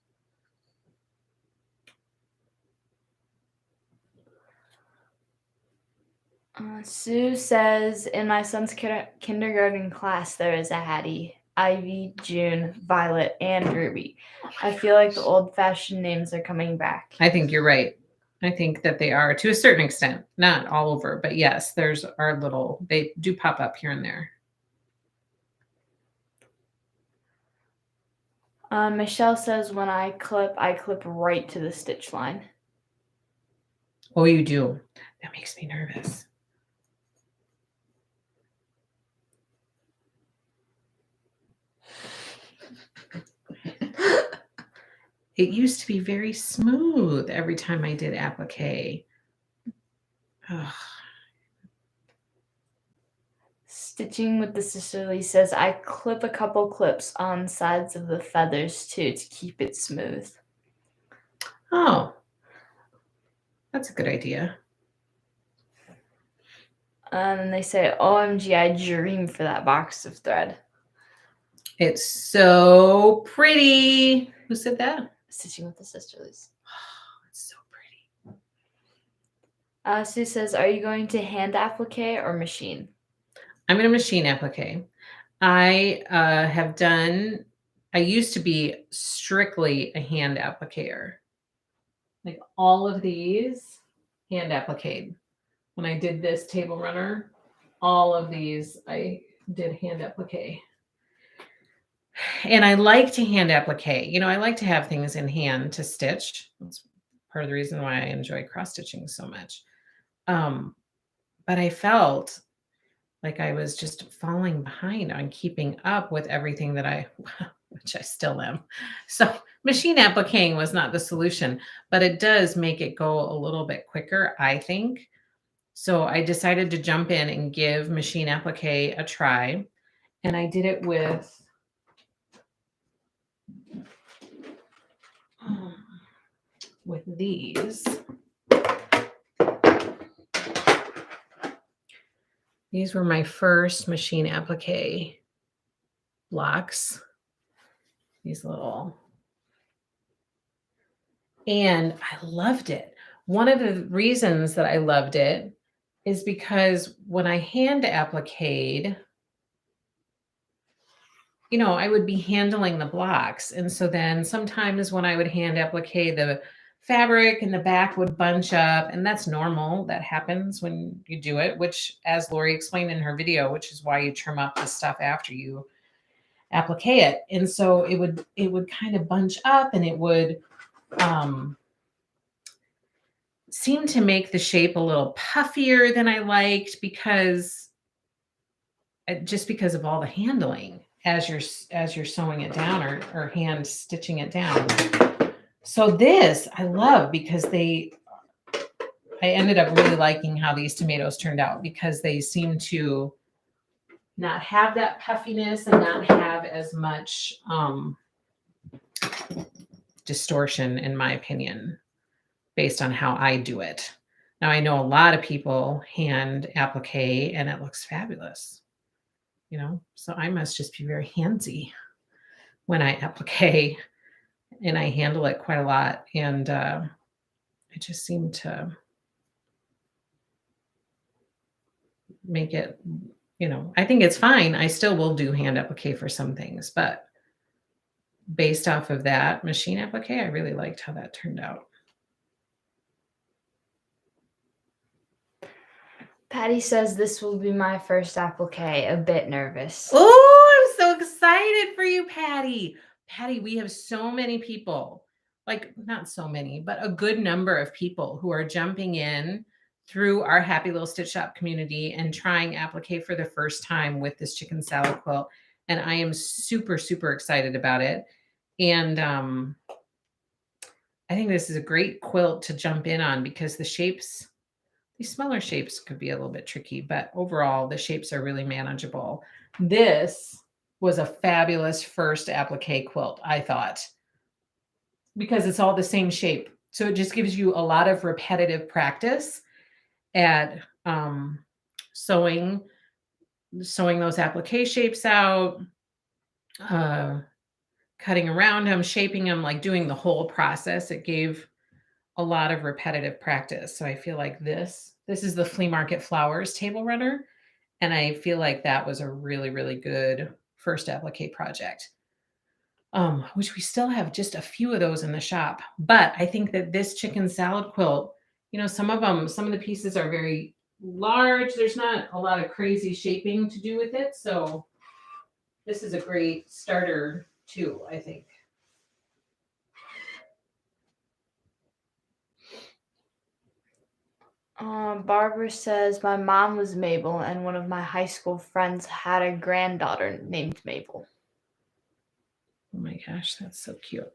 Sue says, in my son's kindergarten class, there is a Hattie, Ivy, June, Violet, and Ruby. I feel like the old-fashioned names are coming back. I think you're right. I think that they are to a certain extent, not all over, but yes, there's our little, they do pop up here and there. Michelle says, when I clip right to the stitch line. Oh, you do? That makes me nervous. It used to be very smooth every time I did applique. Ugh. Stitching with the Sisterly says, I clip a couple clips on sides of the feathers too to keep it smooth. Oh, that's a good idea. And they say, OMG, I dream for that box of thread. It's so pretty. Who said that? Stitching with the Sisterlies. Oh, it's so pretty. Sue says, are you going to hand applique or machine? I'm going to machine applique. I used to be strictly a hand appliquer. Like all of these hand appliqued. When I did this table runner, all of these I did hand applique. And I like to hand applique. You know, I like to have things in hand to stitch. That's part of the reason why I enjoy cross stitching so much. But I felt like I was just falling behind on keeping up with everything that which I still am. So machine appliquing was not the solution, but it does make it go a little bit quicker, I think. So I decided to jump in and give machine applique a try. And I did it with these. These were my first machine applique blocks. These little. And I loved it. One of the reasons that I loved it is because when I hand appliqued, you know, I would be handling the blocks. And so then sometimes when I would hand applique, the fabric in the back would bunch up, and that's normal. That happens when you do it, which, as Lori explained in her video, which is why you trim up the stuff after you applique it. And so it would kind of bunch up, and it would seemed to make the shape a little puffier than I liked because just because of all the handling as you're sewing it down or hand stitching it down. So this I love because I ended up really liking how these tomatoes turned out because they seem to not have that puffiness and not have as much distortion, in my opinion, based on how I do it. Now, I know a lot of people hand applique and it looks fabulous, so I must just be very handsy when I applique, and I handle it quite a lot. And it just seemed to make it, I think it's fine. I still will do hand applique for some things, but based off of that machine applique, I really liked how that turned out. Patty says this will be my first applique. A bit nervous. Oh, I'm so excited for you, Patty. Patty, we have so many people, like not so many, but a good number of people who are jumping in through our Happy Little Stitch Shop community and trying applique for the first time with this chicken salad quilt. And I am super, super excited about it. And I think this is a great quilt to jump in on because the shapes, these smaller shapes could be a little bit tricky, but overall the shapes are really manageable. This was a fabulous first applique quilt, I thought, because it's all the same shape. So it just gives you a lot of repetitive practice at sewing those applique shapes out, cutting around them, shaping them, like doing the whole process. It gave a lot of repetitive practice. So I feel like this is the Flea Market Flowers table runner. And I feel like that was a really, really good first applique project, which we still have just a few of those in the shop. But I think that this chicken salad quilt, some of the pieces are very large. There's not a lot of crazy shaping to do with it. So this is a great starter too, I think. Barbara says my mom was Mabel and one of my high school friends had a granddaughter named Mabel. Oh my gosh, that's so cute.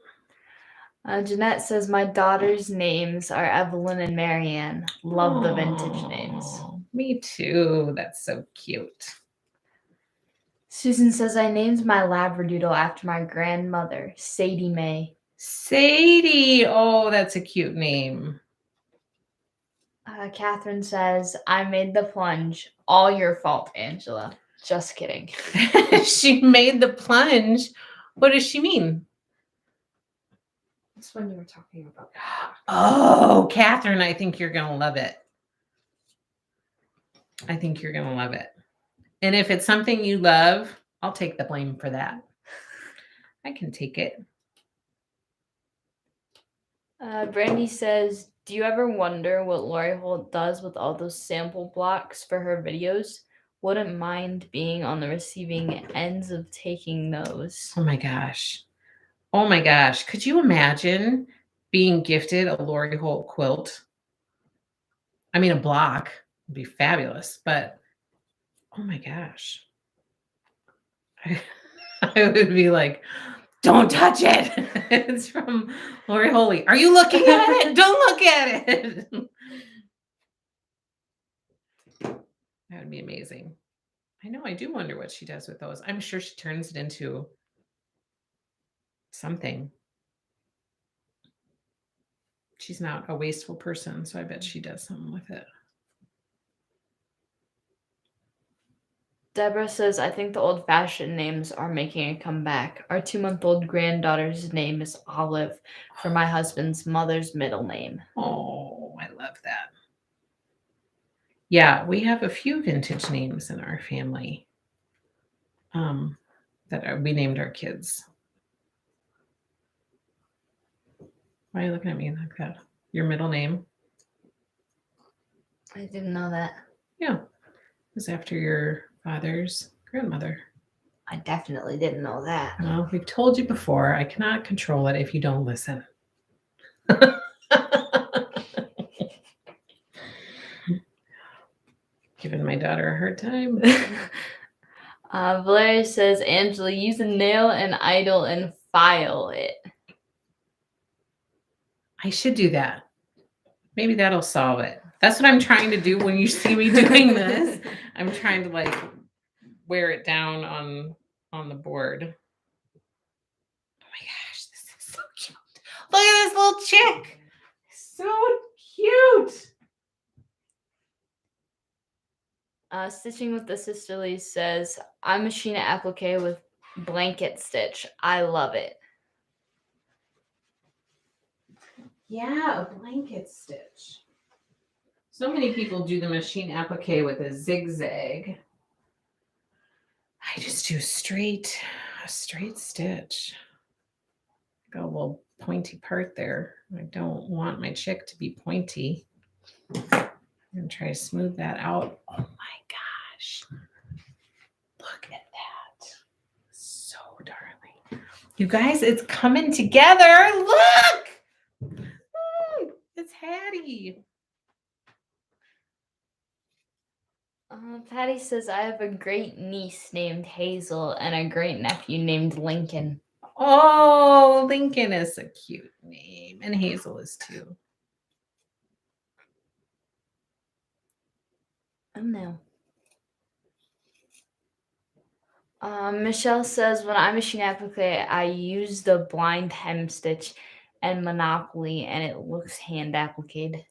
Jeanette says my daughter's names are Evelyn and Marianne. Love the vintage names. Me too. That's so cute. Susan says I named my Labradoodle after my grandmother, Sadie Mae. Sadie. Oh, that's a cute name. Catherine says I made the plunge. All your fault, Angela. Just kidding. She made the plunge. What does she mean? That's when you were talking about. Oh, Catherine, I think you're going to love it. I think you're going to love it. And if it's something you love, I'll take the blame for that. I can take it. Brandy says, do you ever wonder what Lori Holt does with all those sample blocks for her videos? Wouldn't mind being on the receiving ends of taking those. Oh my gosh. Oh my gosh. Could you imagine being gifted a Lori Holt quilt? I mean, a block would be fabulous, but oh my gosh. I would be like, don't touch it. It's from Lori Holy. Are you looking at it? Don't look at it. That would be amazing. I know. I do wonder what she does with those. I'm sure she turns it into something. She's not a wasteful person, so I bet she does something with it. Deborah says, I think the old-fashioned names are making a comeback. Our 2-month-old granddaughter's name is Olive for my husband's mother's middle name. Oh, I love that. Yeah, we have a few vintage names in our family that we named our kids. Why are you looking at me like that? Your middle name? I didn't know that. Yeah, it was after your father's grandmother. I definitely didn't know that. Well, we've told you before, I cannot control it if you don't listen. Giving my daughter a hard time. Valeria says, Angela, use a nail and idle and file it. I should do that. Maybe that'll solve it. That's what I'm trying to do when you see me doing this. I'm trying to like wear it down on the board. Oh my gosh, this is so cute. Look at this little chick. So cute. Stitching with the Sisterly says, I machine an applique with blanket stitch. I love it. Yeah, a blanket stitch. So many people do the machine applique with a zigzag. I just do a straight stitch. Got a little pointy part there. I don't want my chick to be pointy. I'm gonna try to smooth that out. Oh my gosh. Look at that. So darling. You guys, it's coming together. Look! It's Hattie. Patty says, I have a great niece named Hazel and a great nephew named Lincoln. Oh, Lincoln is a cute name. And Hazel is too. Oh no. Michelle says, when I machine applique, I use the blind hem stitch and Monopoly, and it looks hand appliqued.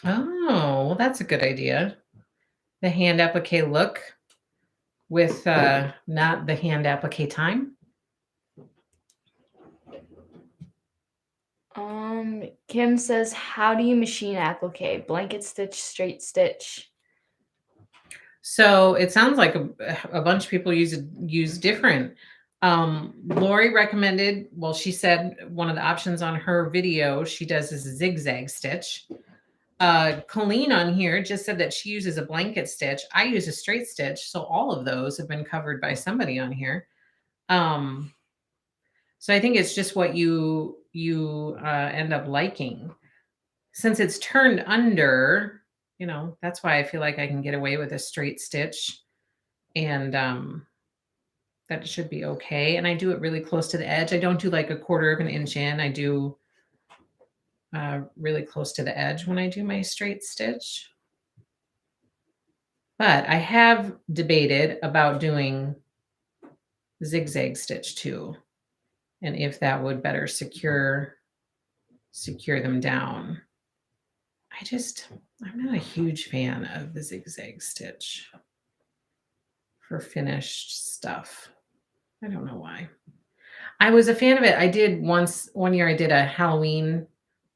Oh, well, that's a good idea. The hand applique look with not the hand applique time. Kim says, how do you machine applique? Blanket stitch, straight stitch. So it sounds like a bunch of people use different. Lori recommended, well, she said one of the options on her video she does is a zigzag stitch. Colleen on here just said that she uses a blanket stitch. I use a straight stitch. So all of those have been covered by somebody on here. So I think it's just what you end up liking. Since it's turned under, you know, that's why I feel like I can get away with a straight stitch, and that should be okay. And I do it really close to the edge. I don't do like a 1/4 of an inch in. I do really close to the edge when I do my straight stitch. But I have debated about doing zigzag stitch too, and if that would better secure them down. I'm not a huge fan of the zigzag stitch for finished stuff. I don't know why. I was a fan of it. I did one year I did a Halloween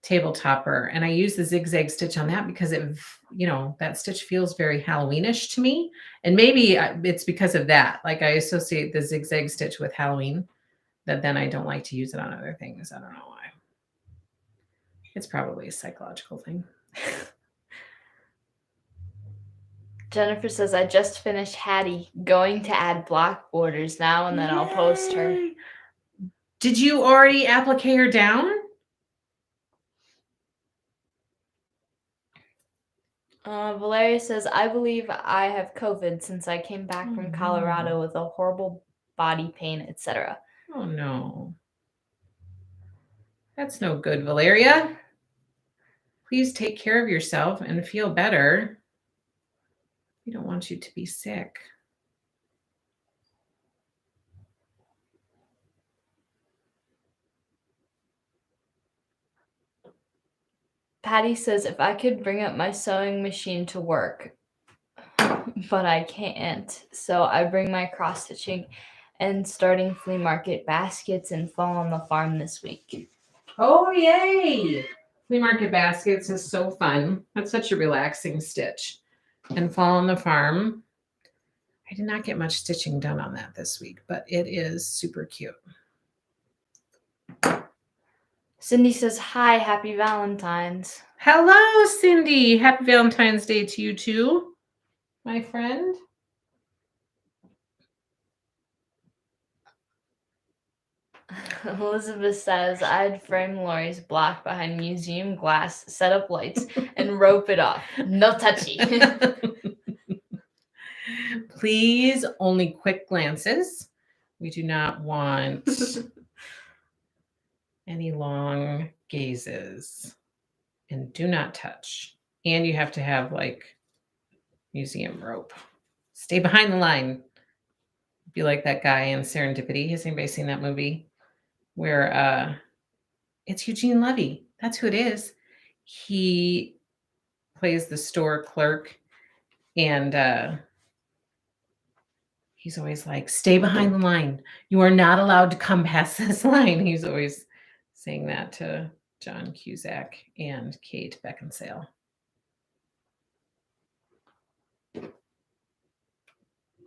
table topper, and I used the zigzag stitch on that because that stitch feels very Halloweenish to me. And maybe it's because of that. Like I associate the zigzag stitch with Halloween, that then I don't like to use it on other things. I don't know why. It's probably a psychological thing. Jennifer says, I just finished Hattie, going to add block borders now, and then I'll post her. Did you already applique her down? Valeria says, I believe I have COVID since I came back from Colorado with a horrible body pain, etc. Oh, no. That's no good, Valeria. Please take care of yourself and feel better. We don't want you to be sick. Patty says, if I could bring up my sewing machine to work, but I can't. So I bring my cross stitching and starting flea market baskets and fall on the farm this week. Oh, yay! Flea market baskets is so fun. That's such a relaxing stitch. And fall on the farm. I did not get much stitching done on that this week, but it is super cute. Cindy says, hi, happy Valentine's. Hello, Cindy. Happy Valentine's Day to you too, my friend. Elizabeth says, I'd frame Lori's block behind museum glass, set up lights, and rope it off. No touchy. Please, only quick glances. We do not want any long gazes. And do not touch. And you have to have like museum rope. Stay behind the line. Be like that guy in Serendipity. Has anybody seen that movie? Where it's Eugene Levy. That's who it is. He plays the store clerk, and he's always like, stay behind the line. You are not allowed to come past this line. He's always saying that to John Cusack and Kate Beckinsale.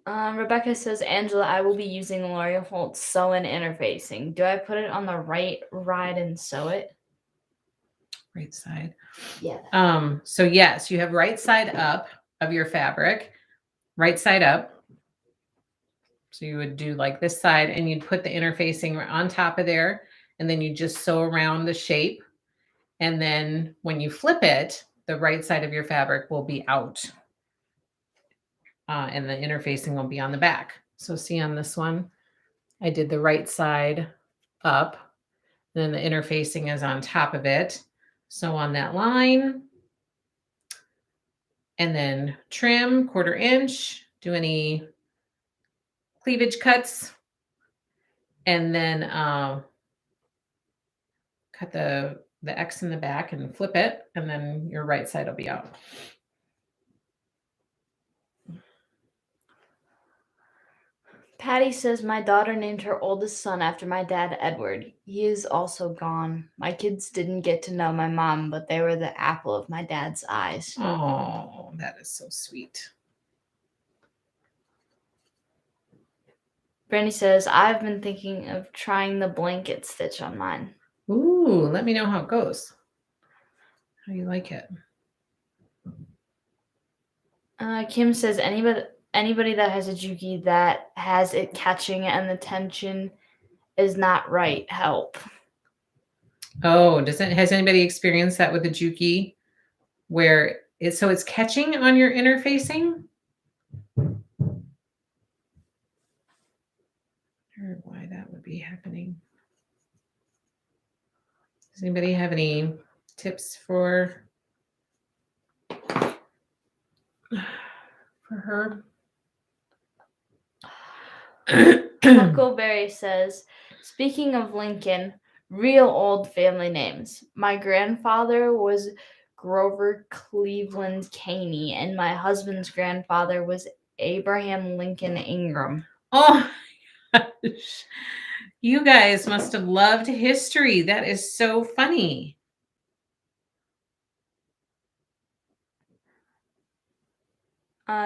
Rebecca says, Angela, I will be using L'Oreal Holt sew and interfacing. Do I put it on the right ride and sew it? Right side. Yeah. So yes, you have right side up of your fabric, right side up. So you would do like this side, and you'd put the interfacing on top of there, and then you just sew around the shape. And then when you flip it, the right side of your fabric will be out. And the interfacing will be on the back. So see on this one, I did the right side up, then the interfacing is on top of it. So on that line, and then trim 1/4 inch, do any cleavage cuts, and then cut the X in the back and flip it, and then your right side will be out. Patty says, my daughter named her oldest son after my dad, Edward. He is also gone. My kids didn't get to know my mom, but they were the apple of my dad's eyes. Oh, that is so sweet. Brandy says, I've been thinking of trying the blanket stitch on mine. Ooh, let me know how it goes. How you like it? Kim says, anybody that has a Juki that has it catching and the tension is not right, help. Oh, has anybody experienced that with the Juki, where it's catching on your interfacing? Or why that would be happening. Does anybody have any tips for her? Huckleberry says, speaking of Lincoln, real old family names. My grandfather was Grover Cleveland Caney, and my husband's grandfather was Abraham Lincoln Ingram. Oh my gosh. You guys must have loved history. That is so funny.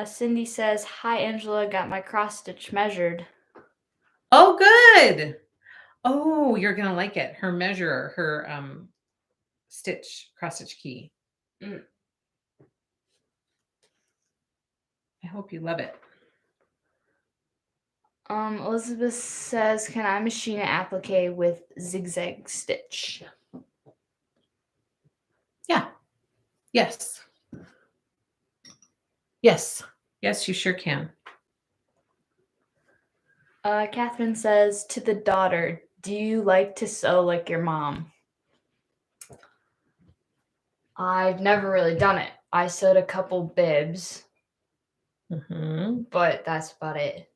Cindy says, hi, Angela, got my cross stitch measured. Oh, good. Oh, you're going to like it. Her measure, her cross stitch key. I hope you love it. Elizabeth says, can I machine an applique with zigzag stitch? Yeah. Yes. Yes. Yes, you sure can. Catherine says, to the daughter, do you like to sew like your mom? I've never really done it. I sewed a couple bibs, but that's about it.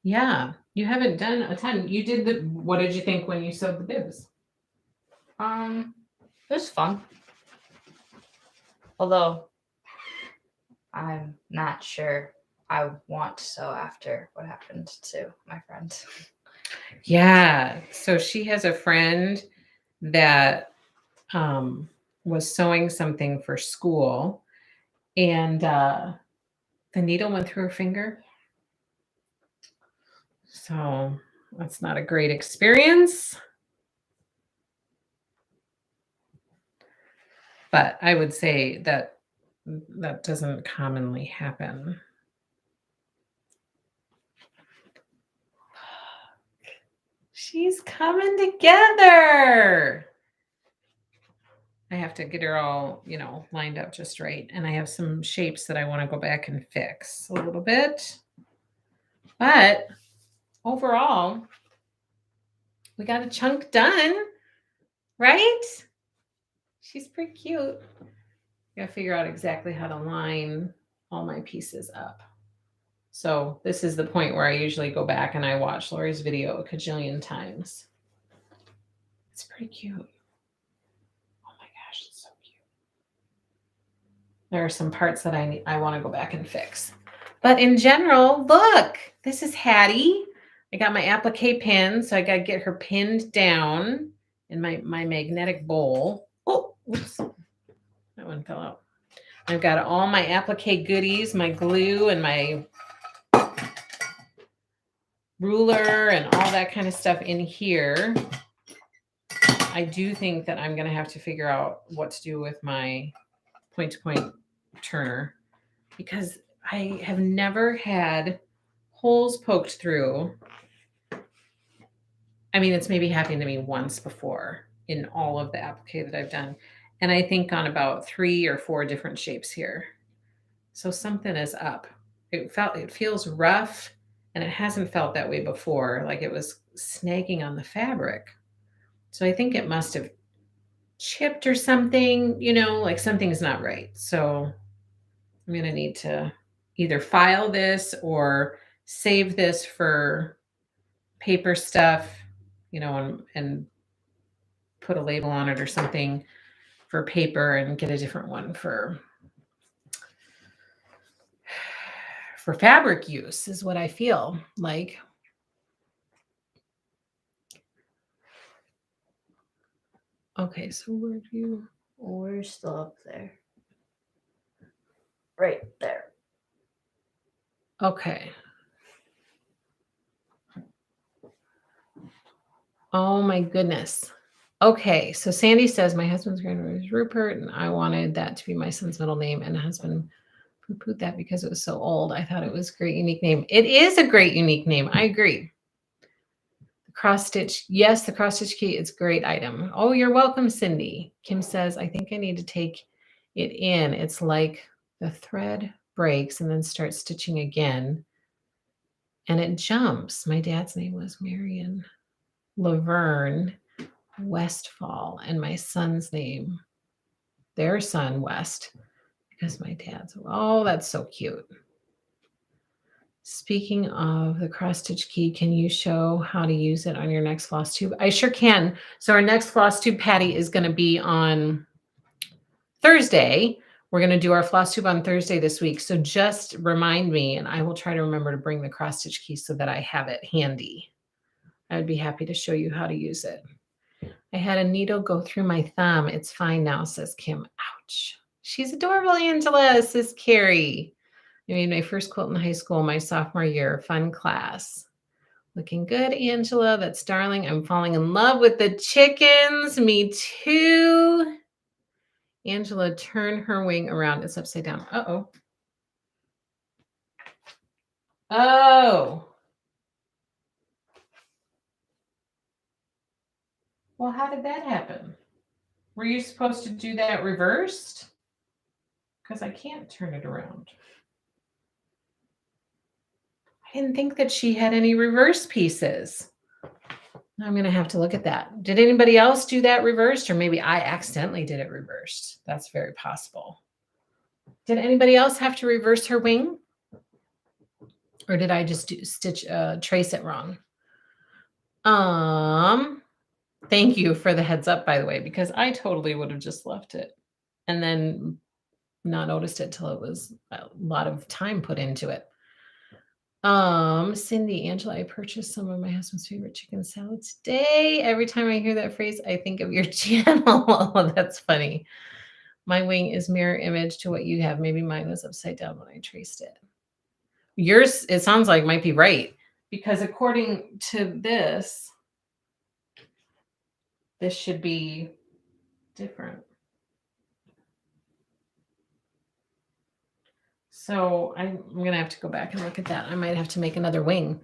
Yeah, you haven't done a ton. You did what did you think when you sewed the bibs? It was fun. Although, I'm not sure I want to sew after what happened to my friend. Yeah, so she has a friend that was sewing something for school, and the needle went through her finger. So that's not a great experience. But I would say that doesn't commonly happen. She's coming together. I have to get her all, lined up just right. And I have some shapes that I want to go back and fix a little bit. But overall, we got a chunk done, right? She's pretty cute. I gotta figure out exactly how to line all my pieces up. So this is the point where I usually go back and I watch Lori's video a cajillion times. It's pretty cute. Oh my gosh, it's so cute. There are some parts that I want to go back and fix. But in general, look, this is Hattie. I got my applique pin, so I got to get her pinned down in my magnetic bowl. Oh, oops. That one fell out. I've got all my applique goodies, my glue and my ruler and all that kind of stuff in here. I do think that I'm going to have to figure out what to do with my point-to-point turner because I have never had holes poked through. I mean, it's maybe happened to me once before in all of the applique that I've done. And I think on about 3 or 4 different shapes here. So something is up. It feels rough, and it hasn't felt that way before, like it was snagging on the fabric. So I think it must have chipped or something, like something's not right. So I'm going to need to either file this or save this for paper stuff, and put a label on it or something for paper and get a different one for fabric use is what I feel like. Okay, so where do you? We're still up there. Right there. Okay. Oh my goodness. Okay, so Sandy says my husband's grandname is Rupert, and I wanted that to be my son's middle name, and the husband poo-pooed that because it was so old. I thought it was a great, unique name. It is a great, unique name. I agree. The cross stitch, yes, the cross stitch key is a great item. Oh, you're welcome, Cindy. Kim says, I think I need to take it in. It's like the thread breaks and then starts stitching again, and it jumps. My dad's name was Marion Laverne Westfall, and my son's name, their son, West, because my dad's, oh, that's so cute. Speaking of the cross stitch key, can you show how to use it on your next floss tube? I sure can. So our next floss tube, Patty, is going to be on Thursday. We're going to do our floss tube on Thursday this week. So just remind me, and I will try to remember to bring the cross stitch key so that I have it handy. I would be happy to show you how to use it. I had a needle go through my thumb. It's fine now, says Kim. Ouch. She's adorable, Angela, says Carrie. I made my first quilt in high school, my sophomore year. Fun class. Looking good, Angela. That's darling. I'm falling in love with the chickens. Me too. Angela, turn her wing around. It's upside down. Uh-oh. Oh. Well, how did that happen? Were you supposed to do that reversed? Because I can't turn it around. I didn't think that she had any reverse pieces. I'm going to have to look at that. Did anybody else do that reversed? Or maybe I accidentally did it reversed. That's very possible. Did anybody else have to reverse her wing? Or did I just trace it wrong? Thank you for the heads up, by the way, because I totally would have just left it and then not noticed it till it was a lot of time put into it. Cindy, Angela, I purchased some of my husband's favorite chicken salad today. Every time I hear that phrase, I think of your channel. Oh, that's funny. My wing is mirror image to what you have. Maybe mine was upside down when I traced it. Yours, it sounds like, might be right, because according to this should be different. So I'm going to have to go back and look at that. I might have to make another wing.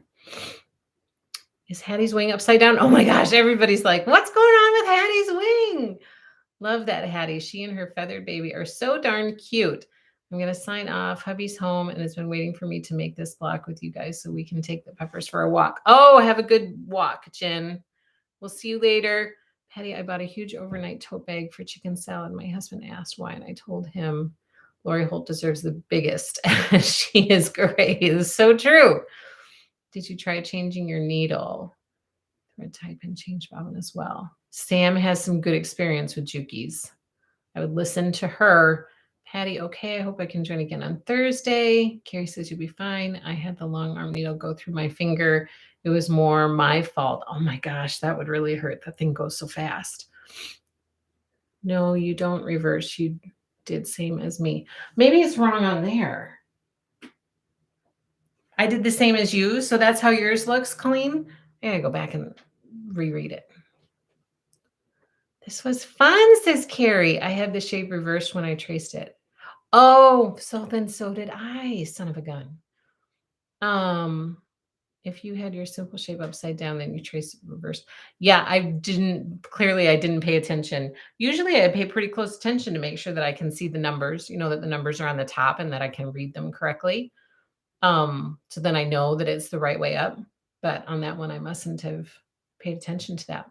Is Hattie's wing upside down? Oh my gosh, everybody's like, what's going on with Hattie's wing? Love that, Hattie. She and her feathered baby are so darn cute. I'm going to sign off. Hubby's home and has been waiting for me to make this block with you guys so we can take the peppers for a walk. Oh, have a good walk, Jen. We'll see you later. Patty, I bought a huge overnight tote bag for chicken salad. My husband asked why, and I told him Lori Holt deserves the biggest. She is great. It's so true. Did you try changing your needle? Thread type and change bobbin as well. Sam has some good experience with Jukies. I would listen to her. Patty, okay, I hope I can join again on Thursday. Carrie says you'll be fine. I had the long arm needle go through my finger. It was more my fault. Oh my gosh, that would really hurt. That thing goes so fast. No, you don't reverse. You did same as me. Maybe it's wrong on there. I did the same as you, so that's how yours looks, Colleen. I gotta go back and reread it. This was fun, says Carrie. I had the shape reversed when I traced it. Oh, so then so did I, son of a gun. If you had your simple shape upside down, then you trace it reversed. Yeah, I didn't pay attention. Usually I pay pretty close attention to make sure that I can see the numbers, that the numbers are on the top and that I can read them correctly. So then I know that it's the right way up. But on that one, I mustn't have paid attention to that.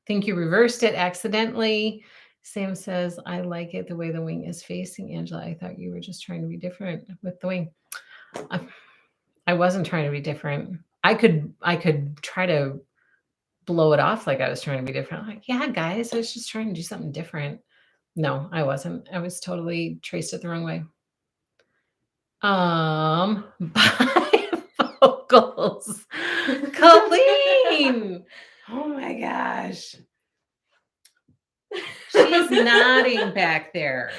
Think you reversed it accidentally. Sam says, I like it the way the wing is facing. Angela, I thought you were just trying to be different with the wing. I wasn't trying to be different. I could try to blow it off like I was trying to be different. I'm like, yeah, guys, I was just trying to do something different. No, I wasn't. I was totally traced it the wrong way. Bifocals. Colleen. Oh my gosh. She's nodding back there.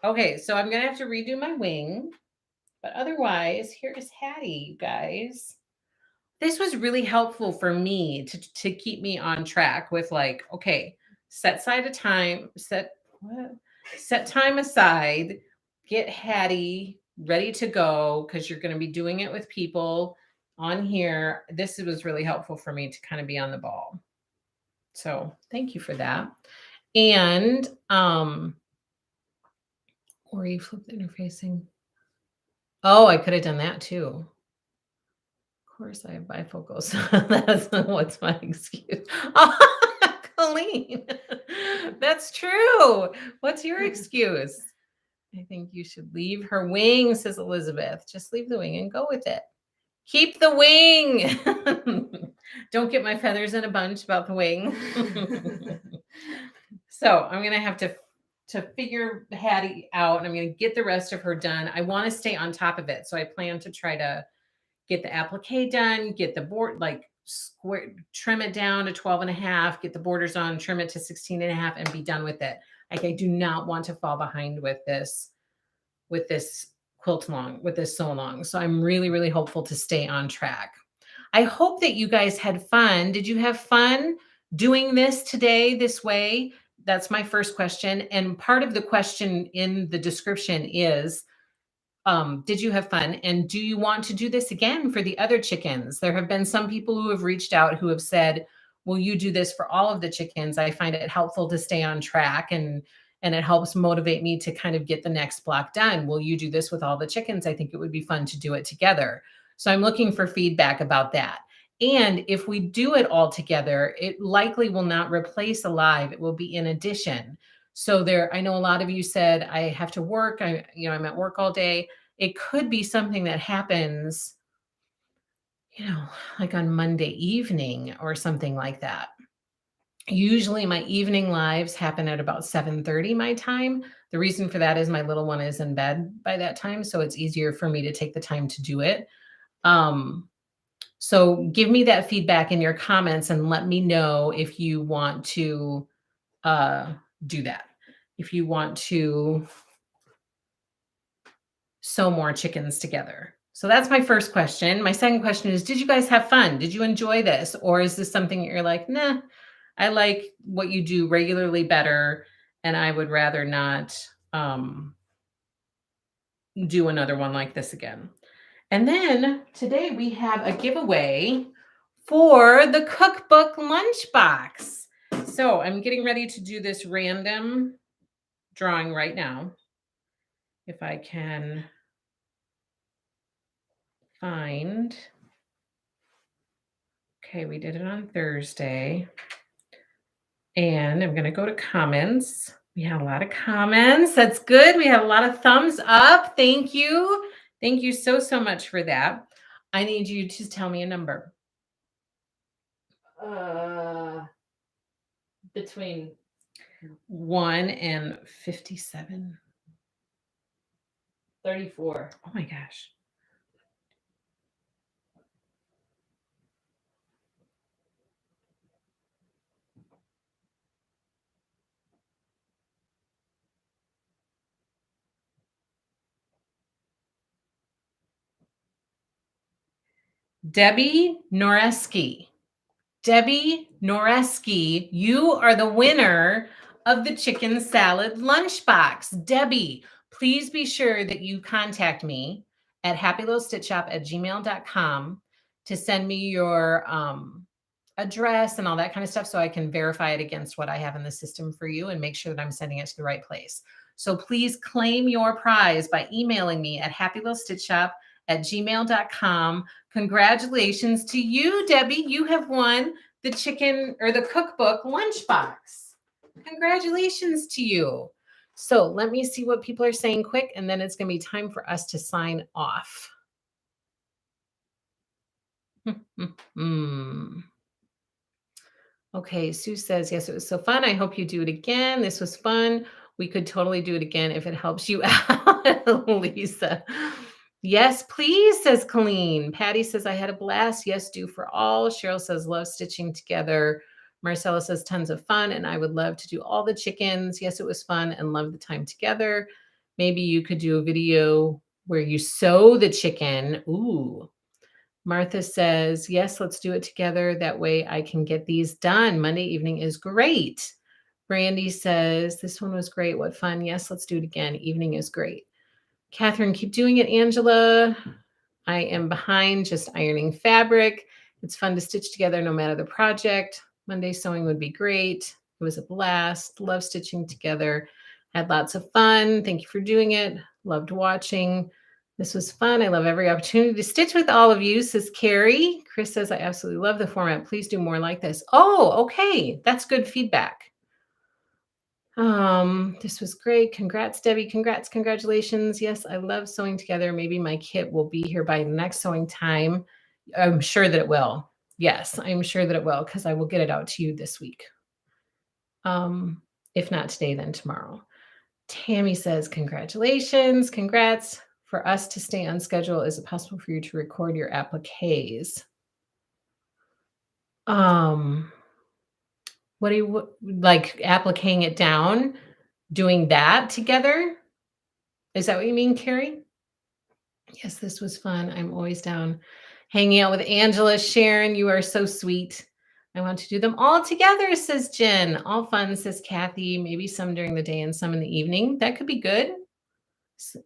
Okay, so I'm going to have to redo my wing. But otherwise, here is Hattie, you guys. This was really helpful for me to keep me on track with okay, set time aside, get Hattie ready to go because you're going to be doing it with people on here. This was really helpful for me to kind of be on the ball. So thank you for that. And or you flip the interfacing. Oh, I could have done that too. Of course I have bifocals. That's what's my excuse. Oh, Colleen, that's true. What's your excuse? I think you should leave her wing, says Elizabeth. Just leave the wing and go with it. Keep the wing. Don't get my feathers in a bunch about the wing. So I'm going to have to figure Hattie out, and I'm going to get the rest of her done. I want to stay on top of it. So I plan to try to get the applique done, get the board, square, trim it down to 12.5, get the borders on, trim it to 16.5 and be done with it. I do not want to fall behind with this quilt along, with this sew along. So I'm really, really hopeful to stay on track. I hope that you guys had fun. Did you have fun doing this today this way? That's my first question. And part of the question in the description is, did you have fun? And do you want to do this again for the other chickens? There have been some people who have reached out who have said, will you do this for all of the chickens? I find it helpful to stay on track and it helps motivate me to kind of get the next block done. Will you do this with all the chickens? I think it would be fun to do it together. So I'm looking for feedback about that. And if we do it all together, it likely will not replace a live. It will be in addition. So I know a lot of you said, I have to work. I'm at work all day. It could be something that happens, like on Monday evening or something like that. Usually my evening lives happen at about 7:30 my time. The reason for that is my little one is in bed by that time. So it's easier for me to take the time to do it. So give me that feedback in your comments and let me know if you want to do that. If you want to sew more chickens together. So that's my first question. My second question is, did you guys have fun? Did you enjoy this? Or is this something that you're like, nah, I like what you do regularly better, and I would rather not do another one like this again. And then today we have a giveaway for the cookbook lunchbox. So I'm getting ready to do this random drawing right now. If I can find. Okay, we did it on Thursday. And I'm going to go to comments. We had a lot of comments. That's good. We had a lot of thumbs up. Thank you. Thank you so, so much for that. I need you to tell me a number. Between 1 and 57. 34. Oh my gosh. Debbie Noreski. Debbie Noreski, you are the winner of the chicken salad lunchbox. Debbie, please be sure that you contact me at happylittlestitchshop@gmail.com to send me your address and all that kind of stuff so I can verify it against what I have in the system for you and make sure that I'm sending it to the right place. So please claim your prize by emailing me at happylittlestitchshop@gmail.com. Congratulations to you, Debbie. You have won the chicken or the cookbook lunchbox. Congratulations to you. So let me see what people are saying quick, and then it's going to be time for us to sign off. Okay, Sue says, yes, it was so fun. I hope you do it again. This was fun. We could totally do it again if it helps you out, Lisa. Yes, please, says Colleen. Patty says, I had a blast. Yes, do for all. Cheryl says, love stitching together. Marcella says, tons of fun, and I would love to do all the chickens. Yes, it was fun and love the time together. Maybe you could do a video where you sew the chicken. Ooh. Martha says, yes, let's do it together. That way I can get these done. Monday evening is great. Brandy says, this one was great. What fun. Yes, let's do it again. Evening is great. Catherine, keep doing it, Angela. I am behind just ironing fabric. It's fun to stitch together no matter the project. Monday sewing would be great. It was a blast. Love stitching together. Had lots of fun. Thank you for doing it. Loved watching. This was fun. I love every opportunity to stitch with all of you, says Carrie. Chris says, I absolutely love the format. Please do more like this. Oh, okay. That's good feedback. This was great. Congrats, Debbie. Congrats. Congratulations. Yes, I love sewing together. Maybe my kit will be here by next sewing time. I'm sure that it will. Yes, I'm sure that it will because I will get it out to you this week. If not today, then tomorrow. Tammy says, congratulations. Congrats. For us to stay on schedule, is it possible for you to record your appliques? What do you like appliquing it down? Doing that together? Is that what you mean, Carrie? Yes, this was fun. I'm always down hanging out with Angela. Sharon, you are so sweet. I want to do them all together, says Jen. All fun, says Kathy. Maybe some during the day and some in the evening. That could be good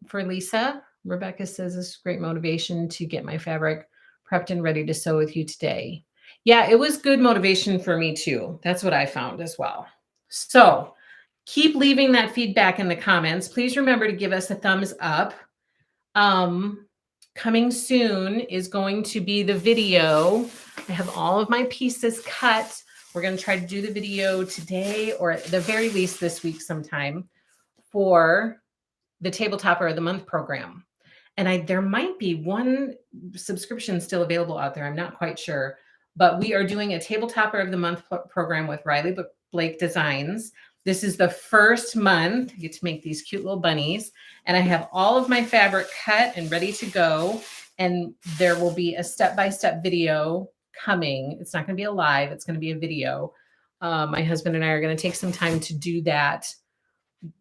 for Lisa. Rebecca says this is great motivation to get my fabric prepped and ready to sew with you today. Yeah, it was good motivation for me too. That's what I found as well. So keep leaving that feedback in the comments. Please remember to give us a thumbs up. Coming soon is going to be the video. I have all of my pieces cut. We're going to try to do the video today or at the very least this week sometime for the Tabletopper of the Month program. And there might be one subscription still available out there. I'm not quite sure, but we are doing a Tabletopper of the Month program with Riley Blake Designs. This is the first month. You get to make these cute little bunnies. And I have all of my fabric cut and ready to go. And there will be a step-by-step video coming. It's not going to be a live. It's going to be a video. My husband and I are going to take some time to do that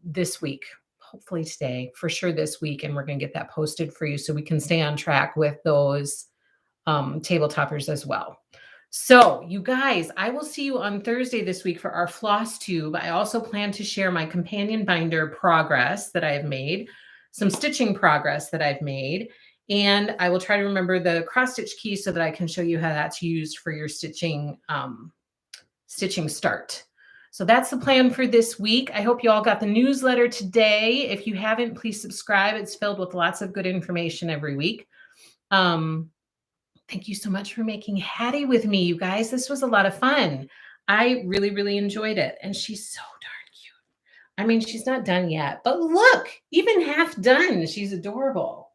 this week. Hopefully today, for sure this week. And we're going to get that posted for you so we can stay on track with those tabletoppers as well. So you guys, I will see you on Thursday this week for our floss tube. I also plan to share my companion binder progress that I have made, some stitching progress that I've made. And I will try to remember the cross stitch key so that I can show you how that's used for your stitching start. So that's the plan for this week. I hope you all got the newsletter today. If you haven't, please subscribe. It's filled with lots of good information every week. Thank you so much for making Hattie with me, you guys. This was a lot of fun. I really, really enjoyed it. And she's so darn cute. I mean, she's not done yet, but look, even half done. She's adorable.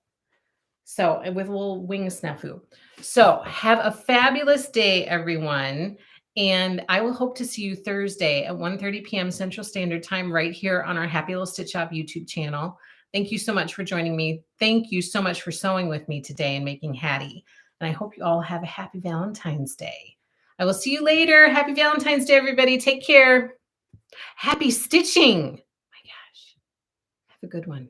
So, and with a little wing snafu. So have a fabulous day, everyone. And I will hope to see you Thursday at 1:30 p.m. Central Standard Time right here on our Happy Little Stitch Shop YouTube channel. Thank you so much for joining me. Thank you so much for sewing with me today and making Hattie. And I hope you all have a happy Valentine's Day. I will see you later. Happy Valentine's Day, everybody. Take care. Happy stitching. Oh my gosh. Have a good one.